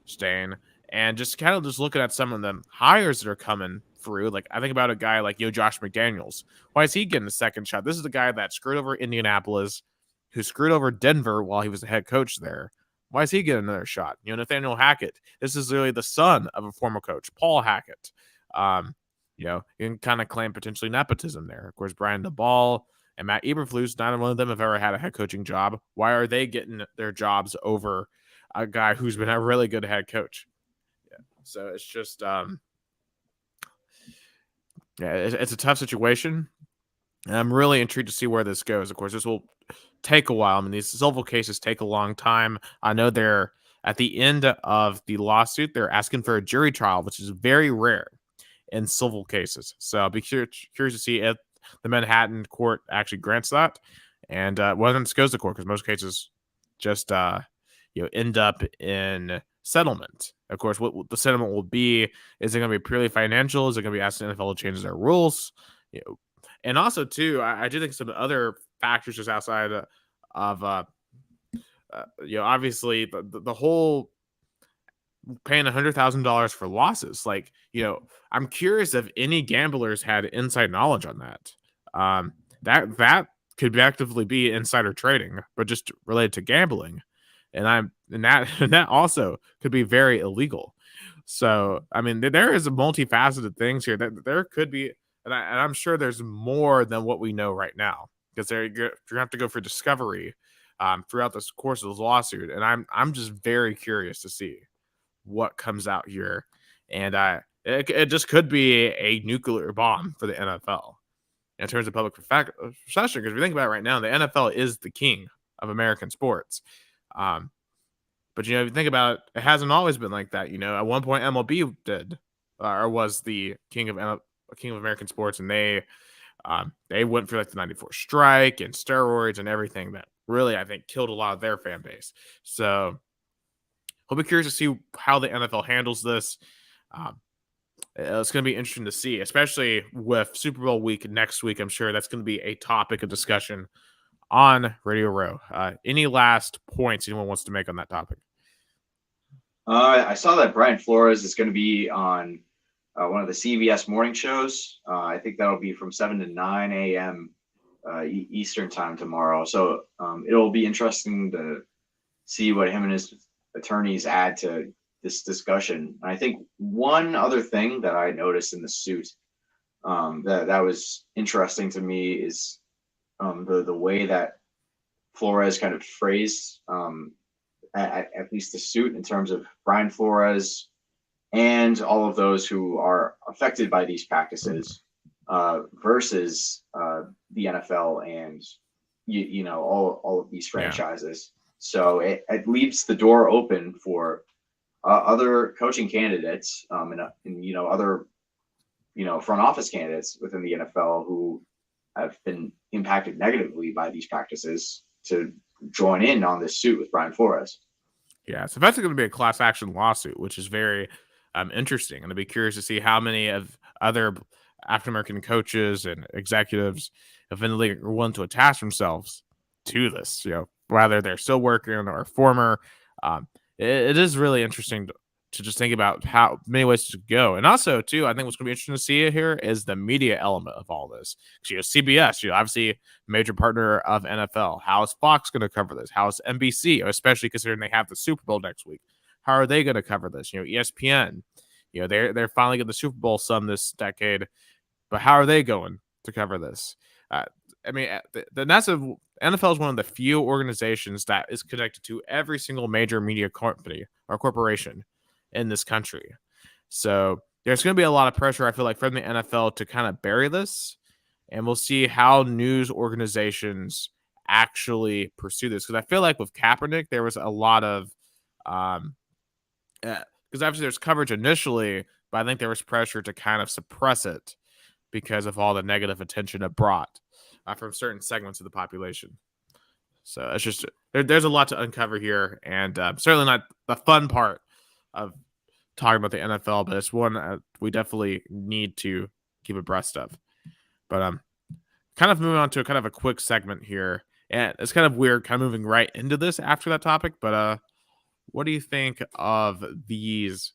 stain, and just kind of just looking at some of the hires that are coming through. Like, I think about a guy like Josh McDaniels. Why is he getting a second shot? This is the guy that screwed over Indianapolis, who screwed over Denver while he was the head coach there. Why is he getting another shot? Nathaniel Hackett. This is really the son of a former coach, Paul Hackett. You can kind of claim potentially nepotism there. Of course, Brian DeBall and Matt Eberflus, neither one of them have ever had a head coaching job. Why are they getting their jobs over a guy who's been a really good head coach? Yeah. So it's just, it's a tough situation. And I'm really intrigued to see where this goes. Of course, this will take a while. I mean, these civil cases take a long time. I know they're at the end of the lawsuit, they're asking for a jury trial, which is very rare in civil cases. So I'll be curious to see if the Manhattan court actually grants that, and whether this goes to court, because most cases just end up in settlement. Of course, what the settlement will be, is it going to be purely financial? Is it going to be asking the NFL to change their rules? And also too, I do think some other factors just outside of obviously the whole paying $100,000 for losses. Like, I'm curious if any gamblers had inside knowledge on that. That could actively be insider trading, but just related to gambling, and that also could be very illegal. So, I mean, there is a multifaceted things here that there could be, and I'm sure there's more than what we know right now, because you're going to have to go for discovery throughout the course of this lawsuit, and I'm just very curious to see what comes out here, and it just could be a nuclear bomb for the NFL in terms of public perception. Because if you think about it right now, the NFL is the king of American sports. But if you think about it, it hasn't always been like that. At one point, MLB did, or was the king of American sports, and they went for like the '94 strike and steroids and everything that really, I think, killed a lot of their fan base. So I'll be curious to see how the NFL handles this. It's going to be interesting to see, especially with Super Bowl week next week. I'm sure that's going to be a topic of discussion on Radio Row. Any last points anyone wants to make on that topic? I saw that Brian Flores is going to be on one of the CBS morning shows. I think that'll be from 7 to 9 a.m. Eastern time tomorrow. So it'll be interesting to see what him and his attorneys add to this discussion. And I think one other thing that I noticed in the suit that was interesting to me is the way that Flores kind of phrased at least the suit in terms of Brian Flores and all of those who are affected by these practices versus the NFL and all of these franchises. Yeah. So it leaves the door open for other coaching candidates and other front office candidates within the NFL who have been impacted negatively by these practices to join in on this suit with Brian Flores. Yeah, so that's going to be a class action lawsuit, which is very interesting. And I'd be curious to see how many of other African American coaches and executives of in the league are willing to attach themselves to this. Whether they're still working or former. It is really interesting to just think about how many ways to go. And also, too, I think what's going to be interesting to see here is the media element of all this. Because, CBS, obviously a major partner of NFL. How is Fox going to cover this? How is NBC, especially considering they have the Super Bowl next week? How are they going to cover this? ESPN, they're finally getting the Super Bowl some this decade, but how are they going to cover this? The NFL is one of the few organizations that is connected to every single major media company or corporation in this country. So there's going to be a lot of pressure, I feel like, from the NFL to kind of bury this. And we'll see how news organizations actually pursue this. Because I feel like with Kaepernick, there was a lot of because obviously there's coverage initially, but I think there was pressure to kind of suppress it because of all the negative attention it brought from certain segments of the population. So it's just there's a lot to uncover here, and certainly not the fun part of talking about the NFL, but it's one we definitely need to keep abreast of. But kind of moving on to kind of a quick segment here, and it's kind of weird kind of moving right into this after that topic, but what do you think of these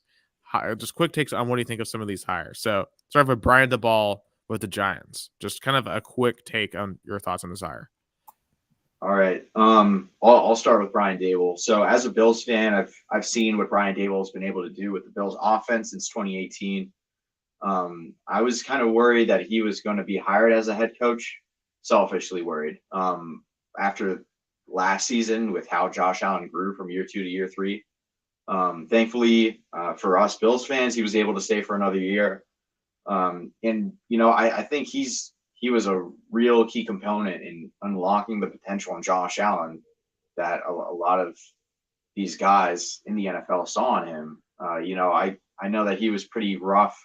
just quick takes on what do you think of some of these hires? So start with Brian DeBall with the Giants. Just kind of a quick take on your thoughts on this hire. All right. I'll start with Brian Daboll. So as a Bills fan, I've seen what Brian Daboll has been able to do with the Bills offense since 2018. I was kind of worried that he was going to be hired as a head coach, selfishly worried. After last season with how Josh Allen grew from year 2 to year 3. Thankfully for us Bills fans, he was able to stay for another year. I think he was a real key component in unlocking the potential in Josh Allen that a lot of these guys in the NFL saw in him. I know that he was pretty rough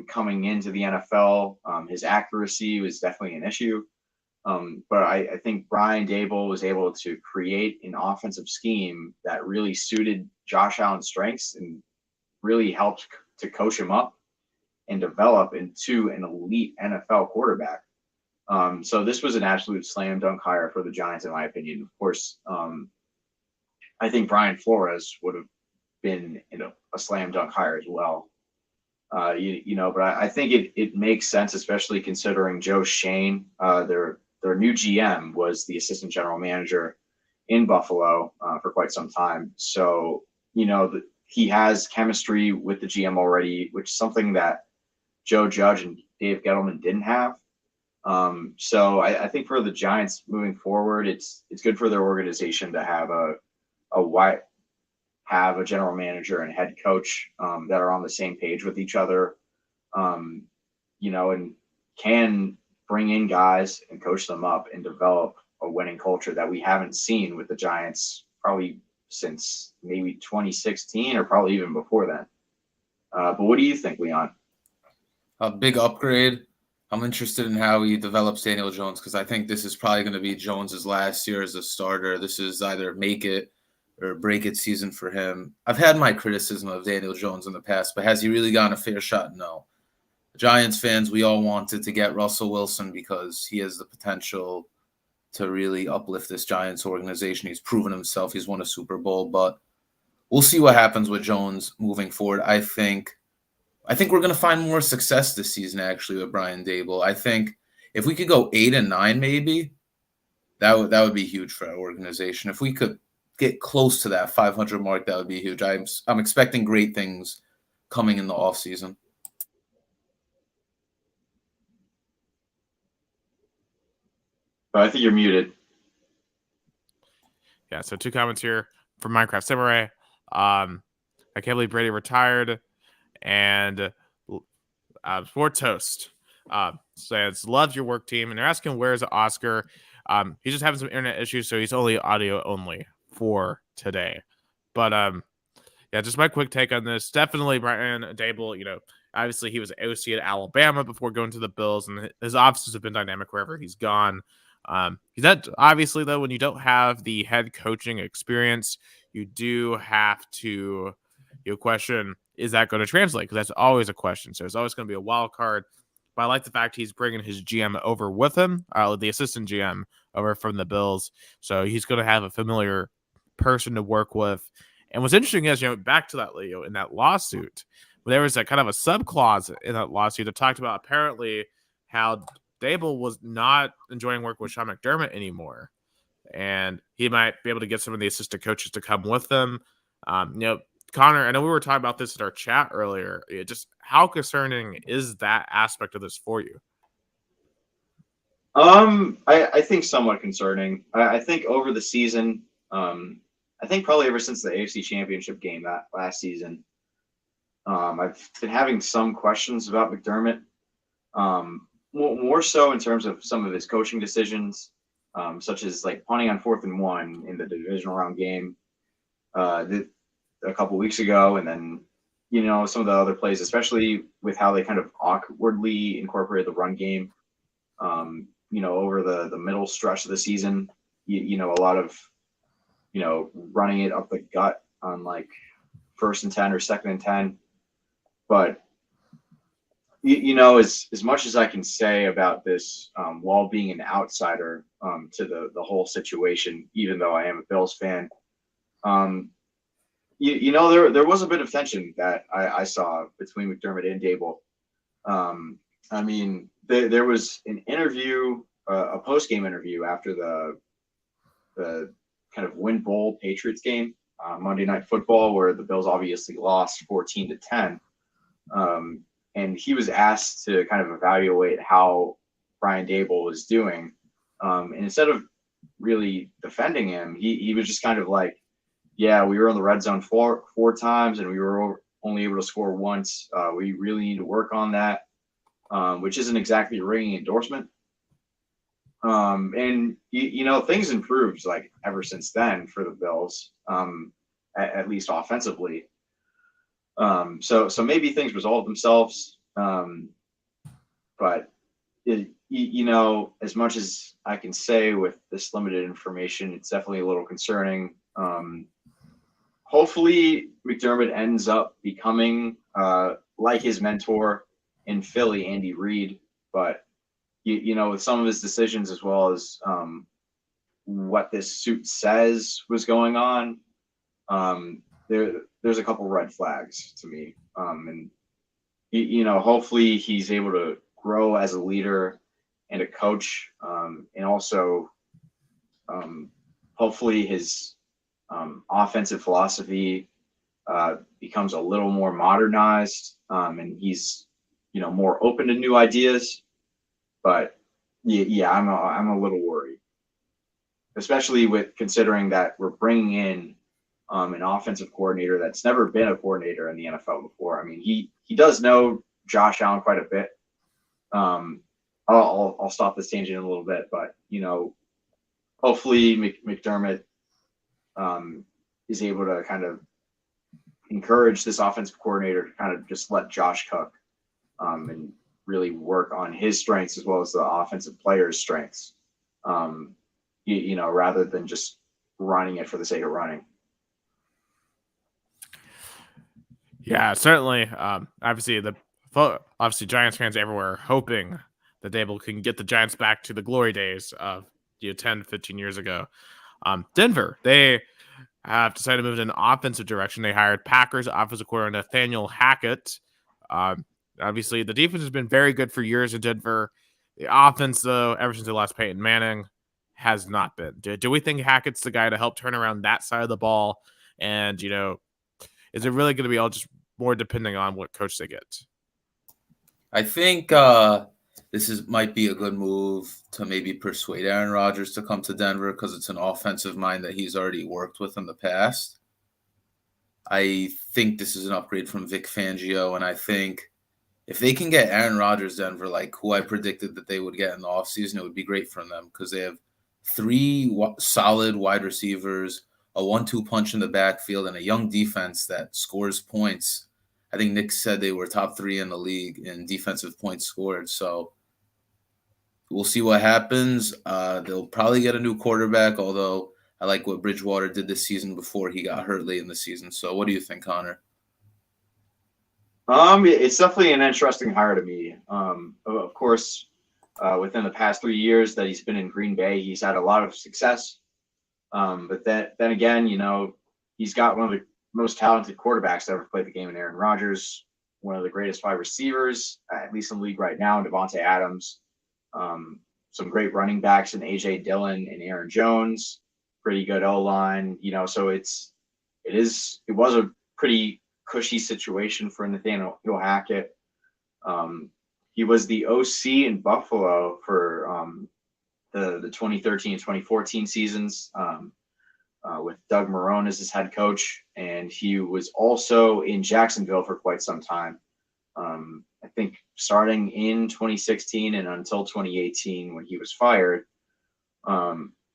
coming into the NFL. His accuracy was definitely an issue. But I think Brian Daboll was able to create an offensive scheme that really suited Josh Allen's strengths and really helped to coach him up and develop into an elite NFL quarterback. So this was an absolute slam dunk hire for the Giants, in my opinion. Of course, I think Brian Flores would have been a slam dunk hire as well. But I think it makes sense, especially considering Joe Shane, their new GM, was the assistant general manager in Buffalo for quite some time. So, he has chemistry with the GM already, which is something that Joe Judge and Dave Gettleman didn't have. So I think for the Giants moving forward, it's good for their organization to have a general manager and head coach that are on the same page with each other, and can bring in guys and coach them up and develop a winning culture that we haven't seen with the Giants probably since maybe 2016 or probably even before then. But what do you think, Leon? A big upgrade. I'm interested in how he develops Daniel Jones because I think this is probably going to be Jones's last year as a starter. This is either make it or break it season for him. I've had my criticism of Daniel Jones in the past, but has he really gotten a fair shot? No. Giants fans, we all wanted to get Russell Wilson because he has the potential to really uplift this Giants organization. He's proven himself. He's won a Super Bowl, but we'll see what happens with Jones moving forward. I think we're going to find more success this season, actually, with Brian Daboll. I think if we could go 8-9, maybe, that would be huge for our organization. If we could get close to that 500 mark, that would be huge. I'm expecting great things coming in the offseason. I think you're muted. Yeah, so 2 comments here from Minecraft Samurai. I can't believe Brady retired. And Sport Toast says, loved your work team. And they're asking, where's Oscar? He's just having some internet issues, so he's only audio only for today. But yeah, just my quick take on this. Definitely Brian Daboll, obviously he was OC at Alabama before going to the Bills, and his offices have been dynamic wherever he's gone. That obviously, though, when you don't have the head coaching experience, you do have to question, is that going to translate? Because that's always a question. So it's always going to be a wild card. But I like the fact he's bringing his GM over with him, the assistant GM over from the Bills. So he's going to have a familiar person to work with. And what's interesting is, back to that, in that lawsuit, there was a kind of a subclause in that lawsuit that talked about apparently how Daboll was not enjoying working with Sean McDermott anymore. And he might be able to get some of the assistant coaches to come with them. Connor, I know we were talking about this in our chat earlier. Just how concerning is that aspect of this for you? I think somewhat concerning. I think over the season, I think probably ever since the AFC Championship game that last season, I've been having some questions about McDermott. More so in terms of some of his coaching decisions, such as like punting on 4th and 1 in the divisional round game a couple weeks ago, and then some of the other plays, especially with how they kind of awkwardly incorporated the run game, over the middle stretch of the season. A lot of running it up the gut on like 1st and 10 or 2nd and 10, but. As much as I can say about this, while being an outsider to the whole situation, even though I am a Bills fan, there was a bit of tension that I saw between McDermott and Daboll. There was an interview, a post-game interview after the kind of win bowl Patriots game, Monday Night Football, where the Bills obviously lost 14-10. And he was asked to kind of evaluate how Brian Daboll was doing. And instead of really defending him, he was just kind of like, yeah, we were in the red zone four times and we were only able to score once. We really need to work on that, which isn't exactly a ringing endorsement. And things improved like ever since then for the Bills, at least offensively. So maybe things resolve themselves. But as much as I can say with this limited information, it's definitely a little concerning. Hopefully McDermott ends up becoming like his mentor in Philly, Andy Reid, but with some of his decisions as well as what this suit says was going on, there's a couple red flags to me. And you know, hopefully he's able to grow as a leader and a coach, and also hopefully his offensive philosophy becomes a little more modernized, and he's, you know, more open to new ideas. But yeah, I'm a little worried, especially with considering that we're bringing in an offensive coordinator that's never been a coordinator in the NFL before. I mean, he does know Josh Allen quite a bit. I'll stop this tangent in a little bit, but you know, hopefully McDermott is able to kind of encourage this offensive coordinator to kind of just let Josh cook, and really work on his strengths as well as the offensive players' strengths. You know, rather than just running it for the sake of running. Yeah, certainly. Obviously Giants fans everywhere are hoping that they can get the Giants back to the glory days of 10, 15 years ago. Denver, they have decided to move in an offensive direction. They hired Packers offensive coordinator Nathaniel Hackett. Obviously, the defense has been very good for years in Denver. The offense, though, ever since they lost Peyton Manning, has not been. Do we think Hackett's the guy to help turn around that side of the ball? And, you know, is it really going to be all just more depending on what coach they get? I think this might be a good move to maybe persuade Aaron Rodgers to come to Denver because it's an offensive mind that he's already worked with in the past. I think this is an upgrade from Vic Fangio, and I think if they can get Aaron Rodgers Denver, like who I predicted that they would get in the offseason, it would be great for them because they have 3 solid wide receivers, a 1-2 punch in the backfield, and a young defense that scores points. I think Nick said they were top 3 in the league in defensive points scored. So we'll see what happens. They'll probably get a new quarterback, although I like what Bridgewater did this season before he got hurt late in the season. So what do you think, Connor? It's definitely an interesting hire to me. Of course, within the past 3 years that he's been in Green Bay, he's had a lot of success. But then again, you know, he's got one of the most talented quarterbacks to ever play the game in Aaron Rodgers, one of the greatest wide receivers, at least in the league right now, Devontae Adams. Some great running backs in A.J. Dillon and Aaron Jones, pretty good O-line, you know, so it was a pretty cushy situation for Nathaniel Hackett. He was the OC in Buffalo for the 2013 and 2014 seasons, with Doug Marrone as his head coach, and he was also in Jacksonville for quite some time. I think starting in 2016 and until 2018 when he was fired.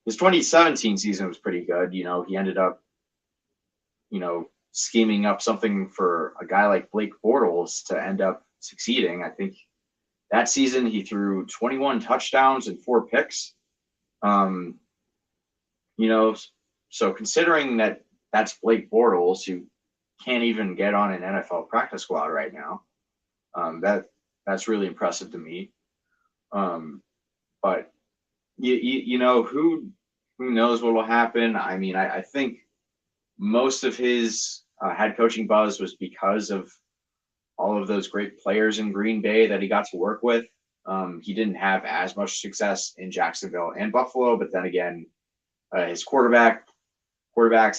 His 2017 season was pretty good. You know, he ended up, you know, scheming up something for a guy like Blake Bortles to end up succeeding. I think that season he threw 21 touchdowns and 4 picks. You know, so considering that that's Blake Bortles, who can't even get on an NFL practice squad right now, that's really impressive to me. But you know, who knows what will happen? I mean, I think most of his head coaching buzz was because of all of those great players in Green Bay that he got to work with. He didn't have as much success in Jacksonville and Buffalo, but then again, his quarterbacks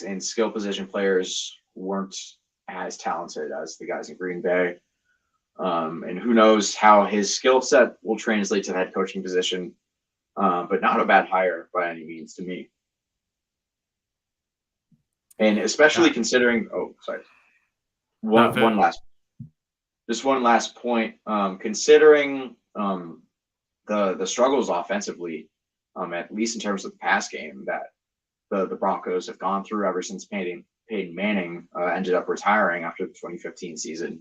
and skill position players weren't as talented as the guys in Green Bay. And who knows how his skill set will translate to the head coaching position, but not a bad hire by any means to me. And especially considering, one last point, considering the struggles offensively, at least in terms of the pass game that the Broncos have gone through ever since Peyton Manning ended up retiring after the 2015 season.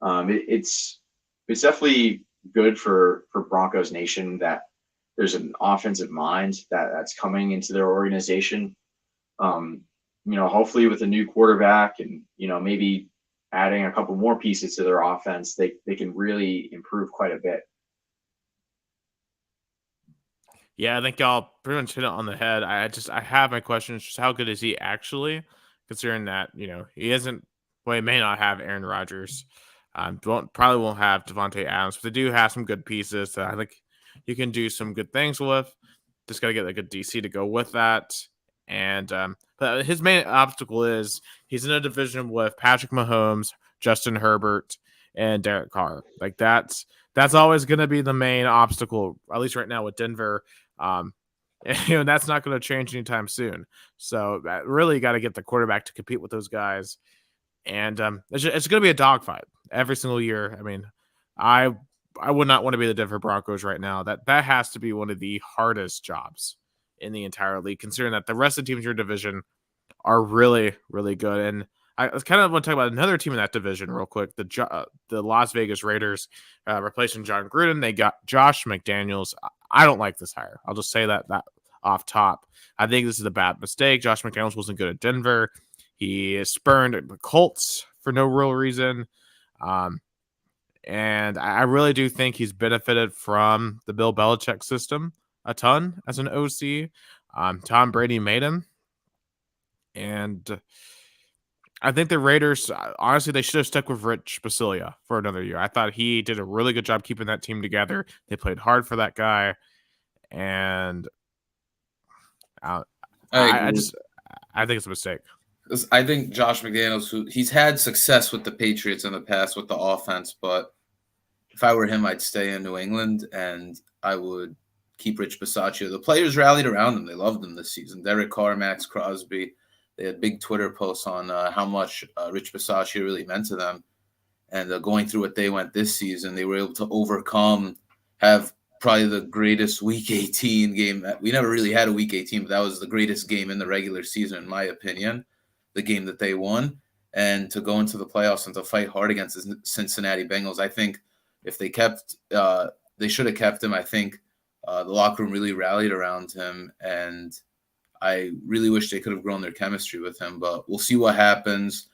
It's definitely good for Broncos Nation that there's an offensive mind that's coming into their organization. You know, hopefully with a new quarterback and, you know, maybe adding a couple more pieces to their offense, they can really improve quite a bit. Yeah, I think y'all pretty much hit it on the head. I have my question. Just how good is he actually, considering that, you know, he hasn't Well, they may not have Aaron Rodgers. Probably won't have Devontae Adams, but they do have some good pieces that I think you can do some good things with. Just got to get a good DC to go with that. And but his main obstacle is he's in a division with Patrick Mahomes, Justin Herbert, and Derek Carr. Like that's always going to be the main obstacle, at least right now with Denver. And that's not going to change anytime soon. So really got to get the quarterback to compete with those guys. And it's going to be a dogfight every single year. I mean, I would not want to be the Denver Broncos right now. That has to be one of the hardest jobs in the entire league, considering that the rest of the teams in your division are really, really good. And I kind of want to talk about another team in that division real quick. The Las Vegas Raiders replacing John Gruden. They got Josh McDaniels. I don't like this hire. I'll just say that off top. I think this is a bad mistake. Josh McDaniels wasn't good at Denver. He spurned the Colts for no real reason. And I really do think he's benefited from the Bill Belichick system a ton as an OC. Tom Brady made him. And I think the Raiders, honestly, they should have stuck with Rich Basilia for another year. I thought he did a really good job keeping that team together. They played hard for that guy. And I think it's a mistake. I think Josh McDaniels, he's had success with the Patriots in the past with the offense, but if I were him, I'd stay in New England and I would keep Rich Bisaccia. The players rallied around him. They loved him this season. Derek Carr, Max Crosby. They had big Twitter posts on how much Rich Bisaccia really meant to them. And going through what they went this season, they were able to have probably the greatest Week 18 game. We never really had a Week 18, but that was the greatest game in the regular season, in my opinion. The game that they won, and to go into the playoffs and to fight hard against the Cincinnati Bengals. I think if they should have kept him. I think the locker room really rallied around him, and I really wish they could have grown their chemistry with him, but we'll see what happens.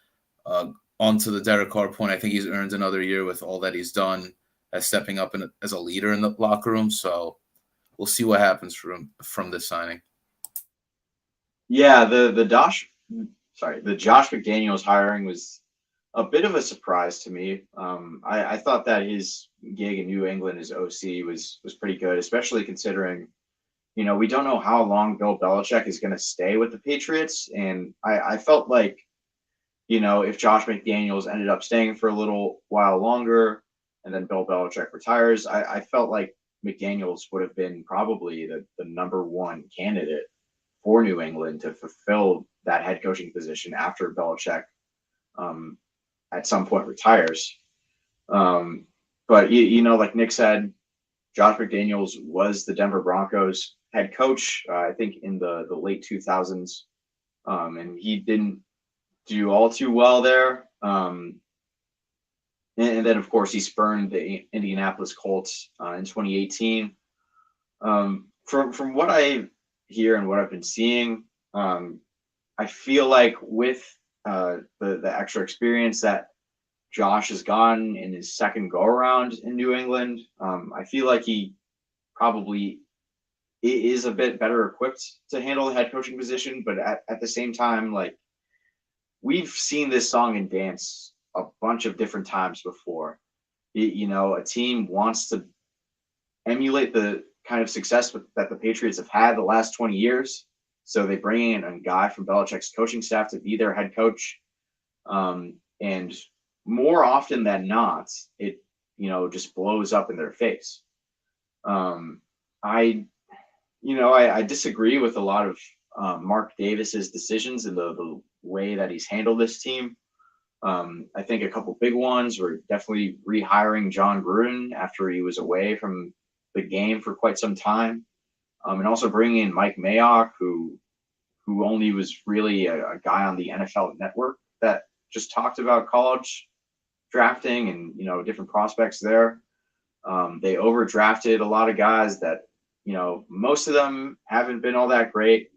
On to the Derek Carr point, I think he's earned another year with all that he's done as stepping up as a leader in the locker room, so we'll see what happens from this signing. Yeah, the Josh McDaniels hiring was a bit of a surprise to me. I thought that his gig in New England as OC was pretty good, especially considering, we don't know how long Bill Belichick is going to stay with the Patriots. And I felt like, if Josh McDaniels ended up staying for a little while longer and then Bill Belichick retires, I felt like McDaniels would have been probably the number one candidate for New England to fulfill that head coaching position after Belichick at some point retires. But like Nick said, Josh McDaniels was the Denver Broncos head coach, I think in the late 2000s. And he didn't do all too well there. And then, of course, he spurned the Indianapolis Colts in 2018. From what I hear and what I've been seeing, I feel like with the extra experience that Josh has gotten in his second go-around in New England, I feel like he probably is a bit better equipped to handle the head coaching position. But at the same time, like, we've seen this song and dance a bunch of different times before. A team wants to emulate the kind of success that the Patriots have had the last 20 years. So they bring in a guy from Belichick's coaching staff to be their head coach. And more often than not, it, just blows up in their face. I disagree with a lot of Mark Davis's decisions and the way that he's handled this team. I think a couple big ones were definitely rehiring John Gruden after he was away from the game for quite some time. And also bringing in Mike Mayock, who only was really a guy on the NFL Network that just talked about college drafting and, different prospects there. They overdrafted a lot of guys that, most of them haven't been all that great.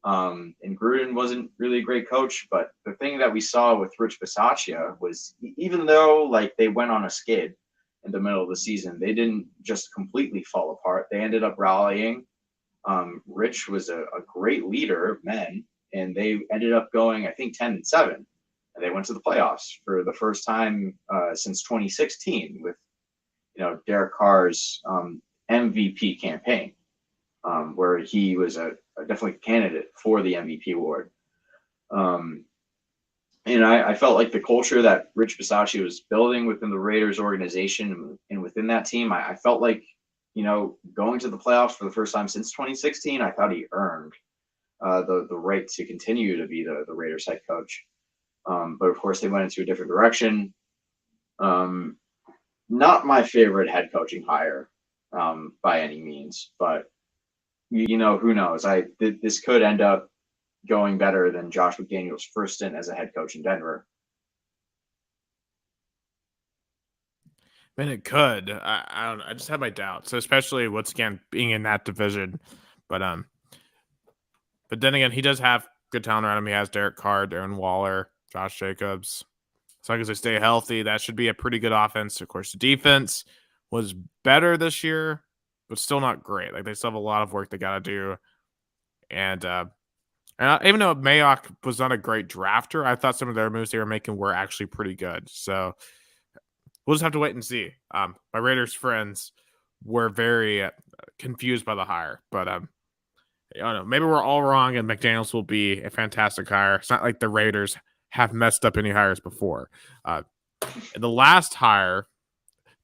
And Gruden wasn't really a great coach, but the thing that we saw with Rich Bisaccia was, even though like they went on a skid in the middle of the season, they didn't just completely fall apart. They ended up rallying. Rich was a great leader of men, and they ended up going, I think, 10-7. and they went to the playoffs for the first time since 2016 with, Derek Carr's MVP campaign, where he was a definitely candidate for the MVP award. And I felt like the culture that Rich Bisaccia was building within the Raiders organization and within that team, I felt like, going to the playoffs for the first time since 2016, I thought he earned the right to continue to be the Raiders head coach. But of course, they went into a different direction. Not my favorite head coaching hire by any means, but who knows? This could end up going better than Josh McDaniels' first stint as a head coach in Denver. I mean, it could. I don't know. I just have my doubts. So especially once again being in that division, but then again, he does have good talent around him. He has Derek Carr, Darren Waller, Josh Jacobs. As long as they stay healthy, that should be a pretty good offense. Of course, the defense was better this year, but still not great. Like they still have a lot of work they got to do. And even though Mayock was not a great drafter, I thought some of their moves they were making were actually pretty good. So we'll just have to wait and see. My Raiders friends were very confused by the hire, but I don't know. Maybe we're all wrong, and McDaniels will be a fantastic hire. It's not like the Raiders have messed up any hires before. The last hire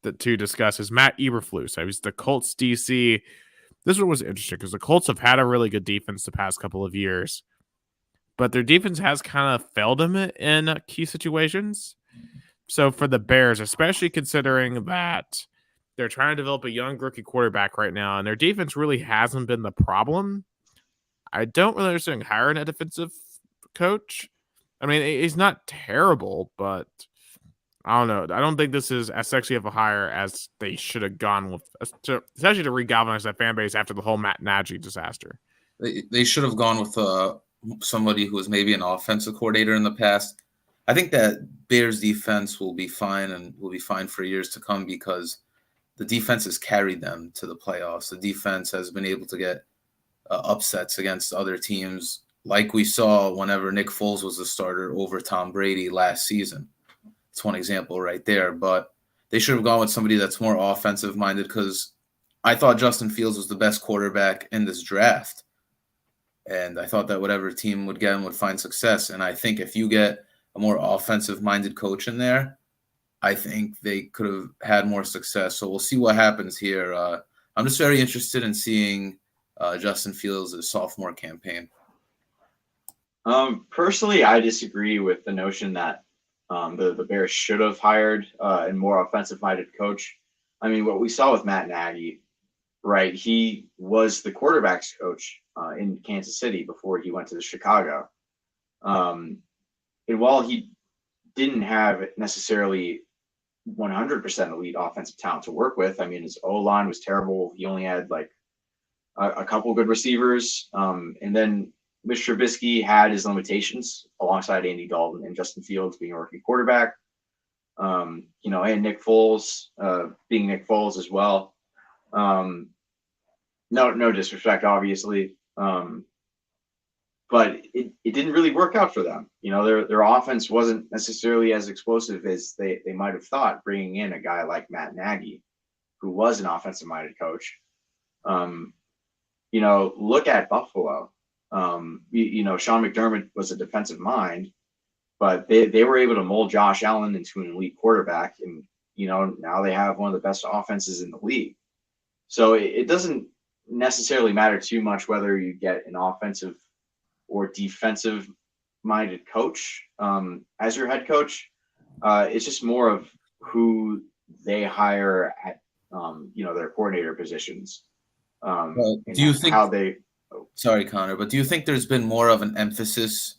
to discuss is Matt Eberflu. So he's the Colts DC. This one was interesting because the Colts have had a really good defense the past couple of years, but their defense has kind of failed them in key situations. So for the Bears, especially considering that they're trying to develop a young rookie quarterback right now, and their defense really hasn't been the problem, I don't really understand hiring a defensive coach. I mean, he's not terrible, but I don't know. I don't think this is as sexy of a hire as they should have gone with, especially to regalvanize that fan base after the whole Matt Nagy disaster. They should have gone with somebody who was maybe an offensive coordinator in the past. I think that Bears defense will be fine and will be fine for years to come because the defense has carried them to the playoffs. The defense has been able to get upsets against other teams, like we saw whenever Nick Foles was the starter over Tom Brady last season. It's one example right there. But they should have gone with somebody that's more offensive-minded because I thought Justin Fields was the best quarterback in this draft. And I thought that whatever team would get him would find success. And I think if you get a more offensive-minded coach in there, I think they could have had more success. So we'll see what happens here. I'm just very interested in seeing Justin Fields' sophomore campaign. Personally, I disagree with the notion that the Bears should have hired a more offensive-minded coach. I mean, what we saw with Matt Nagy, right? He was the quarterback's coach in Kansas City before he went to Chicago. And while he didn't have necessarily 100% elite offensive talent to work with, I mean, his O-line was terrible. He only had like a couple good receivers. And then Mr. Trubisky had his limitations alongside Andy Dalton and Justin Fields being a rookie quarterback. And Nick Foles being Nick Foles as well. No disrespect, obviously. But it didn't really work out for them. Their offense wasn't necessarily as explosive as they might have thought, bringing in a guy like Matt Nagy, who was an offensive-minded coach. Look at Buffalo. Sean McDermott was a defensive mind, but they were able to mold Josh Allen into an elite quarterback. And, now they have one of the best offenses in the league. So it doesn't necessarily matter too much whether you get an offensive or defensive minded coach as your head coach. It's just more of who they hire at, their coordinator positions. Do you think how they, sorry, Connor, but do you think there's been more of an emphasis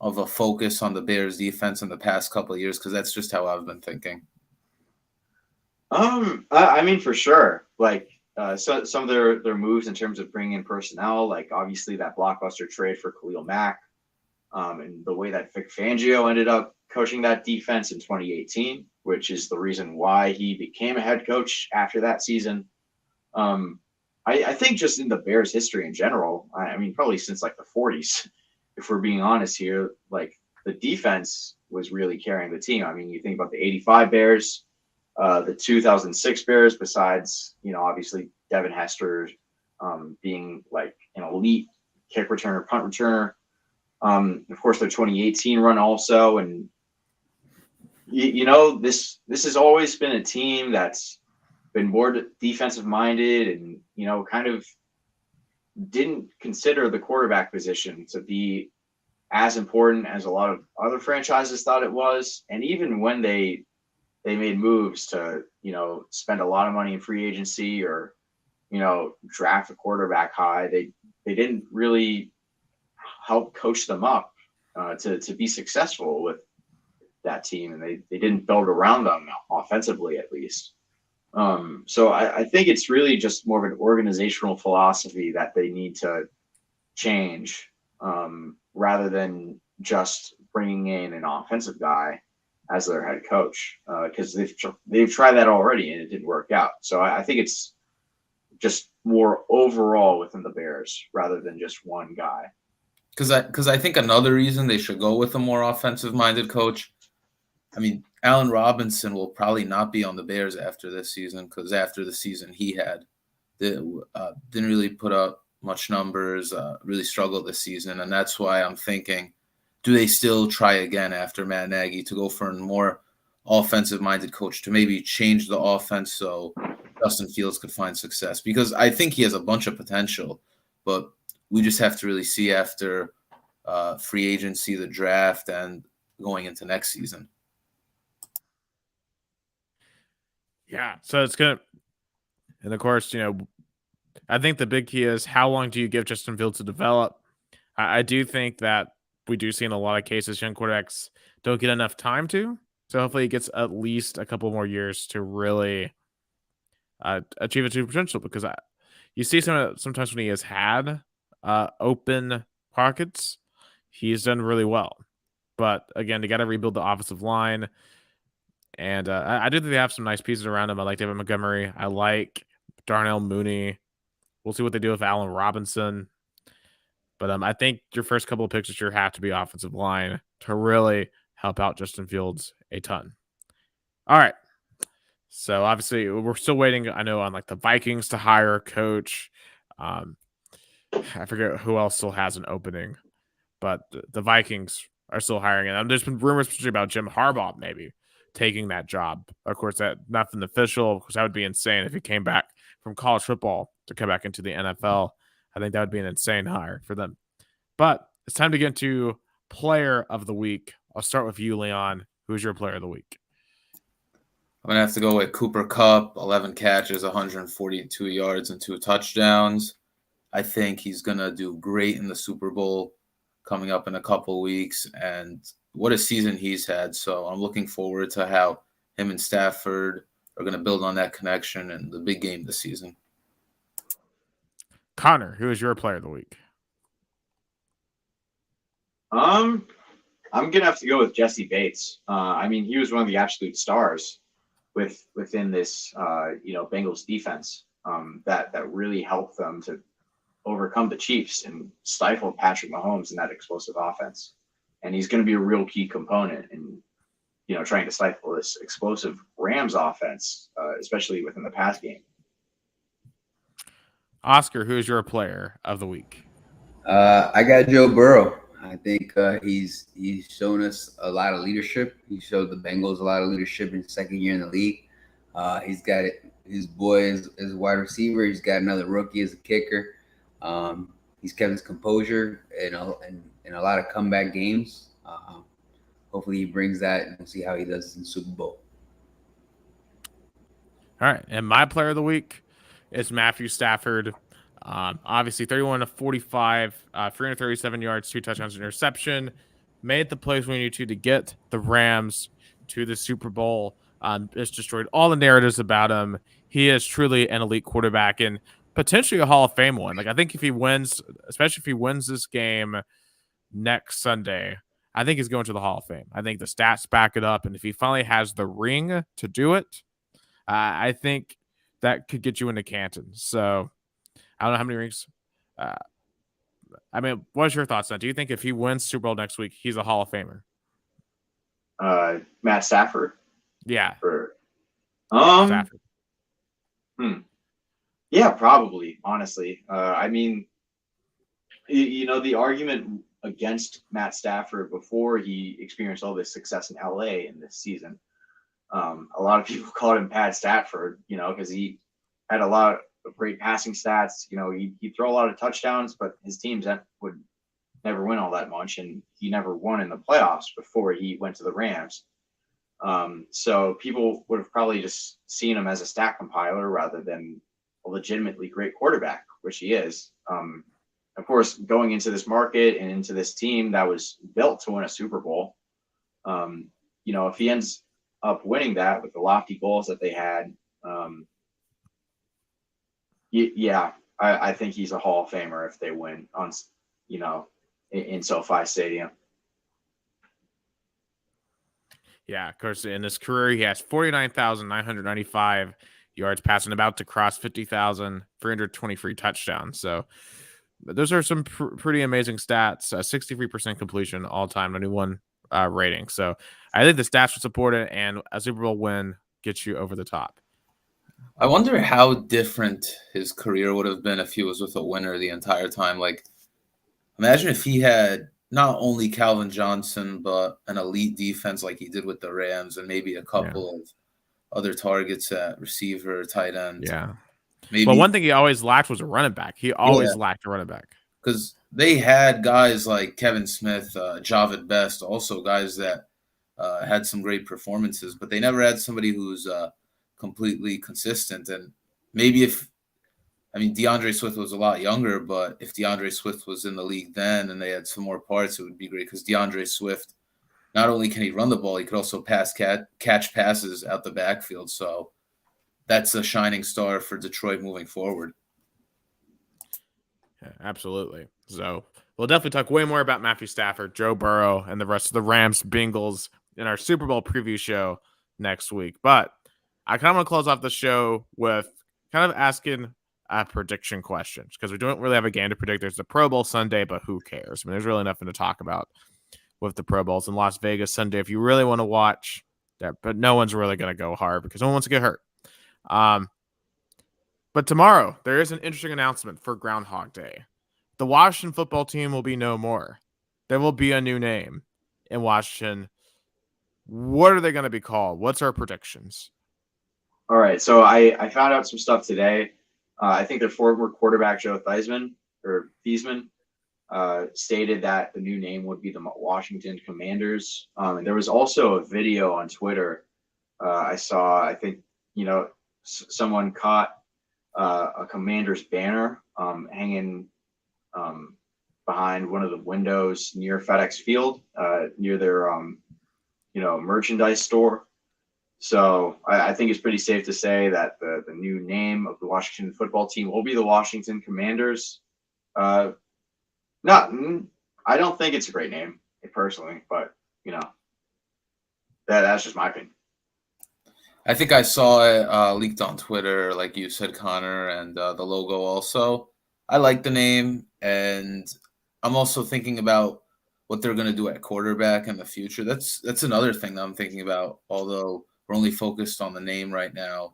of a focus on the Bears defense in the past couple of years? Cause that's just how I've been thinking. I mean, for sure. Like, so some of their moves in terms of bringing in personnel, like obviously that blockbuster trade for Khalil Mack, and the way that Vic Fangio ended up coaching that defense in 2018, which is the reason why he became a head coach after that season. I think just in the Bears history in general, I mean, probably since like the 40s, if we're being honest here, like the defense was really carrying the team. I mean, you think about the '85 Bears, the 2006 Bears. Besides, obviously Devin Hester being like an elite kick returner, punt returner. Of course, their 2018 run also, and this has always been a team that's been more defensive minded, and kind of didn't consider the quarterback position to be as important as a lot of other franchises thought it was. And even when they made moves to spend a lot of money in free agency or draft a quarterback high, they didn't really help coach them up to be successful with that team, and they didn't build around them offensively, at least. So I think it's really just more of an organizational philosophy that they need to change, rather than just bringing in an offensive guy as their head coach, because they've tried that already and it didn't work out. So I think it's just more overall within the Bears rather than just one guy. Because I think another reason they should go with a more offensive-minded coach. I mean, Allen Robinson will probably not be on the Bears after this season, because after the season he had, didn't really put up much numbers, really struggled this season. And that's why I'm thinking, do they still try again after Matt Nagy to go for a more offensive-minded coach to maybe change the offense so Justin Fields could find success? Because I think he has a bunch of potential, but we just have to really see after free agency, the draft, and going into next season. Yeah, so it's going to, and of course, I think the big key is how long do you give Justin Fields to develop? I do think that we do see in a lot of cases young quarterbacks don't get enough time to. So hopefully he gets at least a couple more years to really achieve its true potential, because you see sometimes when he has had open pockets, he's done really well. But again, they got to rebuild the offensive line. And I do think they have some nice pieces around him. I like David Montgomery. I like Darnell Mooney. We'll see what they do with Allen Robinson. But I think your first couple of picks this year have to be offensive line to really help out Justin Fields a ton. All right. So obviously we're still waiting, I know, on like the Vikings to hire a coach. I forget who else still has an opening, but the Vikings are still hiring. And there's been rumors especially about Jim Harbaugh maybe taking that job. Of course, that nothing official, because that would be insane if he came back from college football to come back into the NFL. I think that would be an insane hire for them. But it's time to get into player of the week. I'll start with you, Leon. Who's your player of the week? I'm going to have to go with Cooper Kupp, 11 catches, 142 yards, and 2 touchdowns. I think he's going to do great in the Super Bowl coming up in a couple weeks. And what a season he's had. So I'm looking forward to how him and Stafford are going to build on that connection in the big game this season. Connor, who is your player of the week? I'm gonna have to go with Jesse Bates. I mean, he was one of the absolute stars within this Bengals defense that really helped them to overcome the Chiefs and stifle Patrick Mahomes in that explosive offense. And he's going to be a real key component in trying to stifle this explosive Rams offense, especially within the pass game. Oscar, who is your player of the week? I got Joe Burrow. I think he's shown us a lot of leadership. He showed the Bengals a lot of leadership in his second year in the league. He's got his boy as a wide receiver. He's got another rookie as a kicker. He's kept his composure in a lot of comeback games. Hopefully he brings that, and we'll see how he does in the Super Bowl. All right, and my player of the week is Matthew Stafford. Obviously 31 of 45, 337 yards, 2 touchdowns, an interception. Made the plays we needed to get the Rams to the Super Bowl. It's destroyed all the narratives about him. He is truly an elite quarterback and potentially a Hall of Fame one. Like, I think if he wins, especially if he wins this game next Sunday, I think he's going to the Hall of Fame. I think the stats back it up. And if he finally has the ring to do it, I think that could get you into Canton. So I don't know how many rings. I mean, what's your thoughts on that? Do you think if he wins Super Bowl next week, he's a Hall of Famer? Matt Stafford. Yeah. Or, Stafford. Yeah, probably. Honestly, I mean, you know, the argument against Matt Stafford before he experienced all this success in LA in this season, a lot of people called him Pat Stafford, you know, because he had a lot of great passing stats. You know, he'd throw a lot of touchdowns, but his teams would never win all that much, and he never won in the playoffs before he went to the Rams. So people would have probably just seen him as a stat compiler rather than a legitimately great quarterback, which he is. Of course, going into this market and into this team that was built to win a Super Bowl, you know, if he ends up winning that with the lofty goals that they had, yeah, I think he's a Hall of Famer if they win on, you know, in SoFi Stadium. Yeah, of course, in his career, he has 49,995 yards passing, about to cross 50,000, 323 touchdowns. So those are some pretty amazing stats. 63% completion all time, 91 rating. So I think the stats would support it, and a Super Bowl win gets you over the top. I wonder how different his career would have been if he was with a winner the entire time. Like, imagine if he had not only Calvin Johnson, but an elite defense like he did with the Rams, and maybe a couple of other targets at receiver, tight end. Yeah. Maybe. But one thing he always lacked was a running back. He always lacked a running back. Because they had guys like Kevin Smith, Javid Best, also guys that had some great performances, but they never had somebody who's completely consistent. And maybe DeAndre Swift was a lot younger, but if DeAndre Swift was in the league then and they had some more parts, it would be great, because DeAndre Swift, not only can he run the ball, he could also catch passes out the backfield. So that's a shining star for Detroit moving forward. Yeah, absolutely. So we'll definitely talk way more about Matthew Stafford, Joe Burrow, and the rest of the Rams, Bengals in our Super Bowl preview show next week. But I kind of want to close off the show with kind of asking prediction questions, because we don't really have a game to predict. There's the Pro Bowl Sunday, but who cares? I mean, there's really nothing to talk about with the Pro Bowls in Las Vegas Sunday if you really want to watch that, but no one's really going to go hard because no one wants to get hurt. But tomorrow there is an interesting announcement for Groundhog Day. The Washington football team will be no more. There will be a new name in Washington. What are they going to be called? What's our predictions? All right, so I found out some stuff today. I think their former quarterback, Joe Theismann, stated that the new name would be the Washington Commanders. And there was also a video on Twitter I saw. I think, you know, someone caught a Commanders banner hanging behind one of the windows near FedEx Field, near their merchandise store. So I think it's pretty safe to say that the new name of the Washington football team will be the Washington Commanders. I don't think it's a great name personally, but you know, that's just my opinion. I think I saw it leaked on Twitter, like you said, Connor, and the logo also. I like the name, and I'm also thinking about what they're going to do at quarterback in the future. That's another thing that I'm thinking about, although we're only focused on the name right now.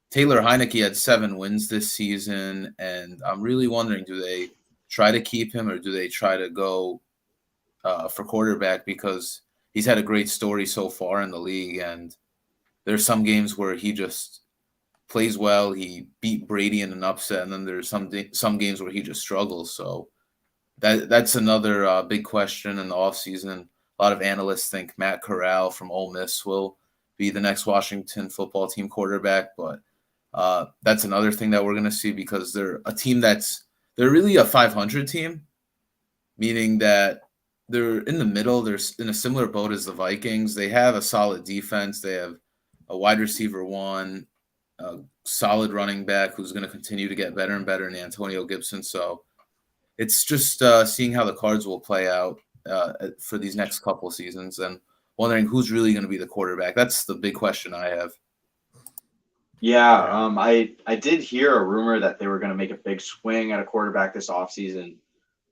Taylor Heineke had 7 wins this season, and I'm really wondering, do they try to keep him or do they try to go for quarterback, because he's had a great story so far in the league, and there's some games where he just plays well. He beat Brady in an upset, and then there's some games where he just struggles. So that's another big question in the offseason. A lot of analysts think Matt Corral from Ole Miss will be the next Washington football team quarterback, but that's another thing that we're going to see, because they're a team they're really a 500 team, meaning that they're in the middle. They're in a similar boat as the Vikings. They have a solid defense. They have a wide receiver 1, a solid running back who's going to continue to get better and better in Antonio Gibson. So it's just seeing how the cards will play out for these next couple of seasons, and wondering who's really going to be the quarterback. That's the big question I have. Yeah, I did hear a rumor that they were going to make a big swing at a quarterback this offseason.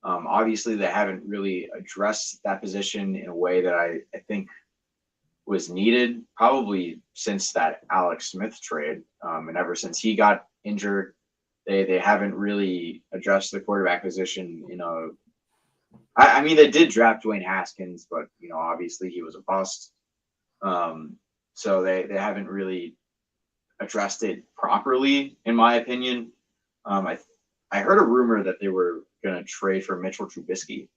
Obviously, they haven't really addressed that position in a way that I think was needed probably since that Alex Smith trade. And ever since he got injured, they haven't really addressed the quarterback position. I mean, they did draft Dwayne Haskins, but obviously he was a bust. So they haven't really addressed it properly, in my opinion. I heard a rumor that they were going to trade for Mitchell Trubisky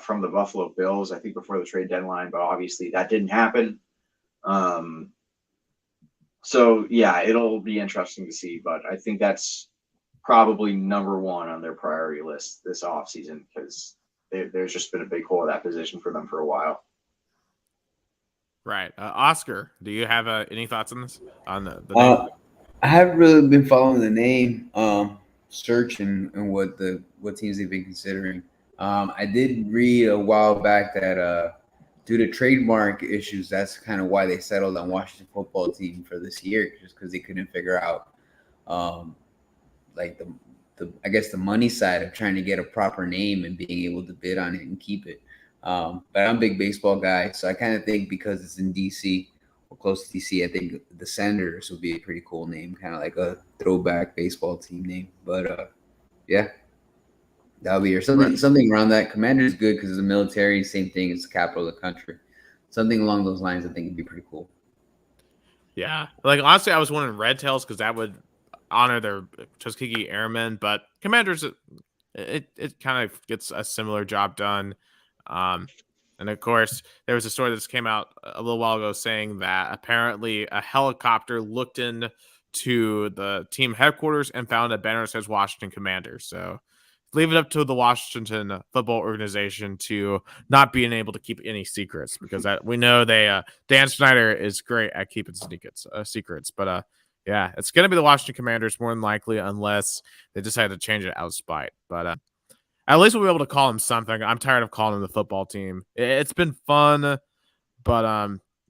from the Buffalo Bills, I think before the trade deadline, but obviously that didn't happen. So yeah, it'll be interesting to see, but I think that's probably number one on their priority list this offseason, because there's just been a big hole at that position for them for a while. Right. Oscar, do you have any thoughts on this? On the name? I haven't really been following the name search and what teams they've been considering. I did read a while back that due to trademark issues, that's kind of why they settled on Washington Football Team for this year, just because they couldn't figure out like I guess the money side of trying to get a proper name and being able to bid on it and keep it. But I'm a big baseball guy, so I kind of think because it's in DC or close to DC, I think the Senators would be a pretty cool name, kind of like a throwback baseball team name. But yeah, that'll be something around that. Commander is good because it's the military, same thing as the capital of the country. Something along those lines, I think would be pretty cool. Yeah, like honestly, I was wondering Red Tails because that would honor their Tuskegee Airmen, but Commanders, it kind of gets a similar job done. And of course, there was a story that just came out a little while ago saying that apparently a helicopter looked into the team headquarters and found a banner that says Washington Commanders. So leave it up to the Washington football organization to not being able to keep any secrets, because we know Dan Snyder is great at keeping secrets. But yeah, it's going to be the Washington Commanders more than likely, unless they decide to change it out of spite. But at least we'll be able to call them something. I'm tired of calling them the football team. It's been fun, but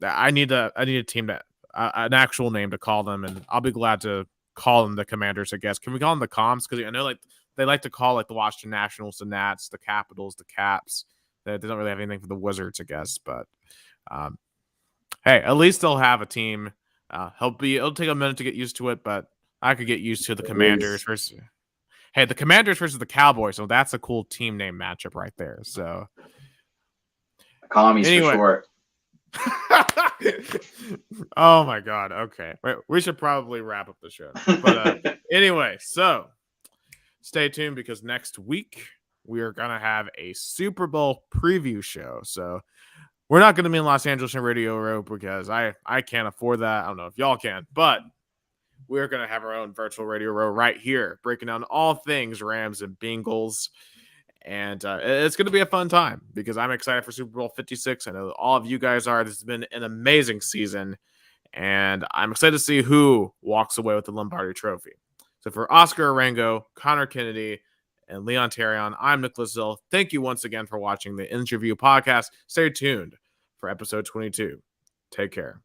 I need a team an actual name to call them, and I'll be glad to call them the Commanders, I guess. Can we call them the Coms? Because I know they like to call the Washington Nationals the Nats, the Capitals, the Caps. They don't really have anything for the Wizards, I guess. But hey, at least they'll have a team. It'll take a minute to get used to it, but I could get used to the Commanders versus. Hey, the Commanders versus the Cowboys, so that's a cool team name matchup right there. So, Commies for short. Oh my God. Okay, we should probably wrap up the show. But anyway, so stay tuned, because next week we are gonna have a Super Bowl preview show. So we're not gonna be in Los Angeles in Radio Row because I can't afford that. I don't know if y'all can, but we're going to have our own virtual Radio Row right here, breaking down all things Rams and Bengals. And it's going to be a fun time because I'm excited for Super Bowl 56. I know all of you guys are. This has been an amazing season, and I'm excited to see who walks away with the Lombardi Trophy. So for Oscar Orengo, Conor Kennedy, and Leon Taryan, I'm Nicholas Zill. Thank you once again for watching the Interview Podcast. Stay tuned for episode 22. Take care.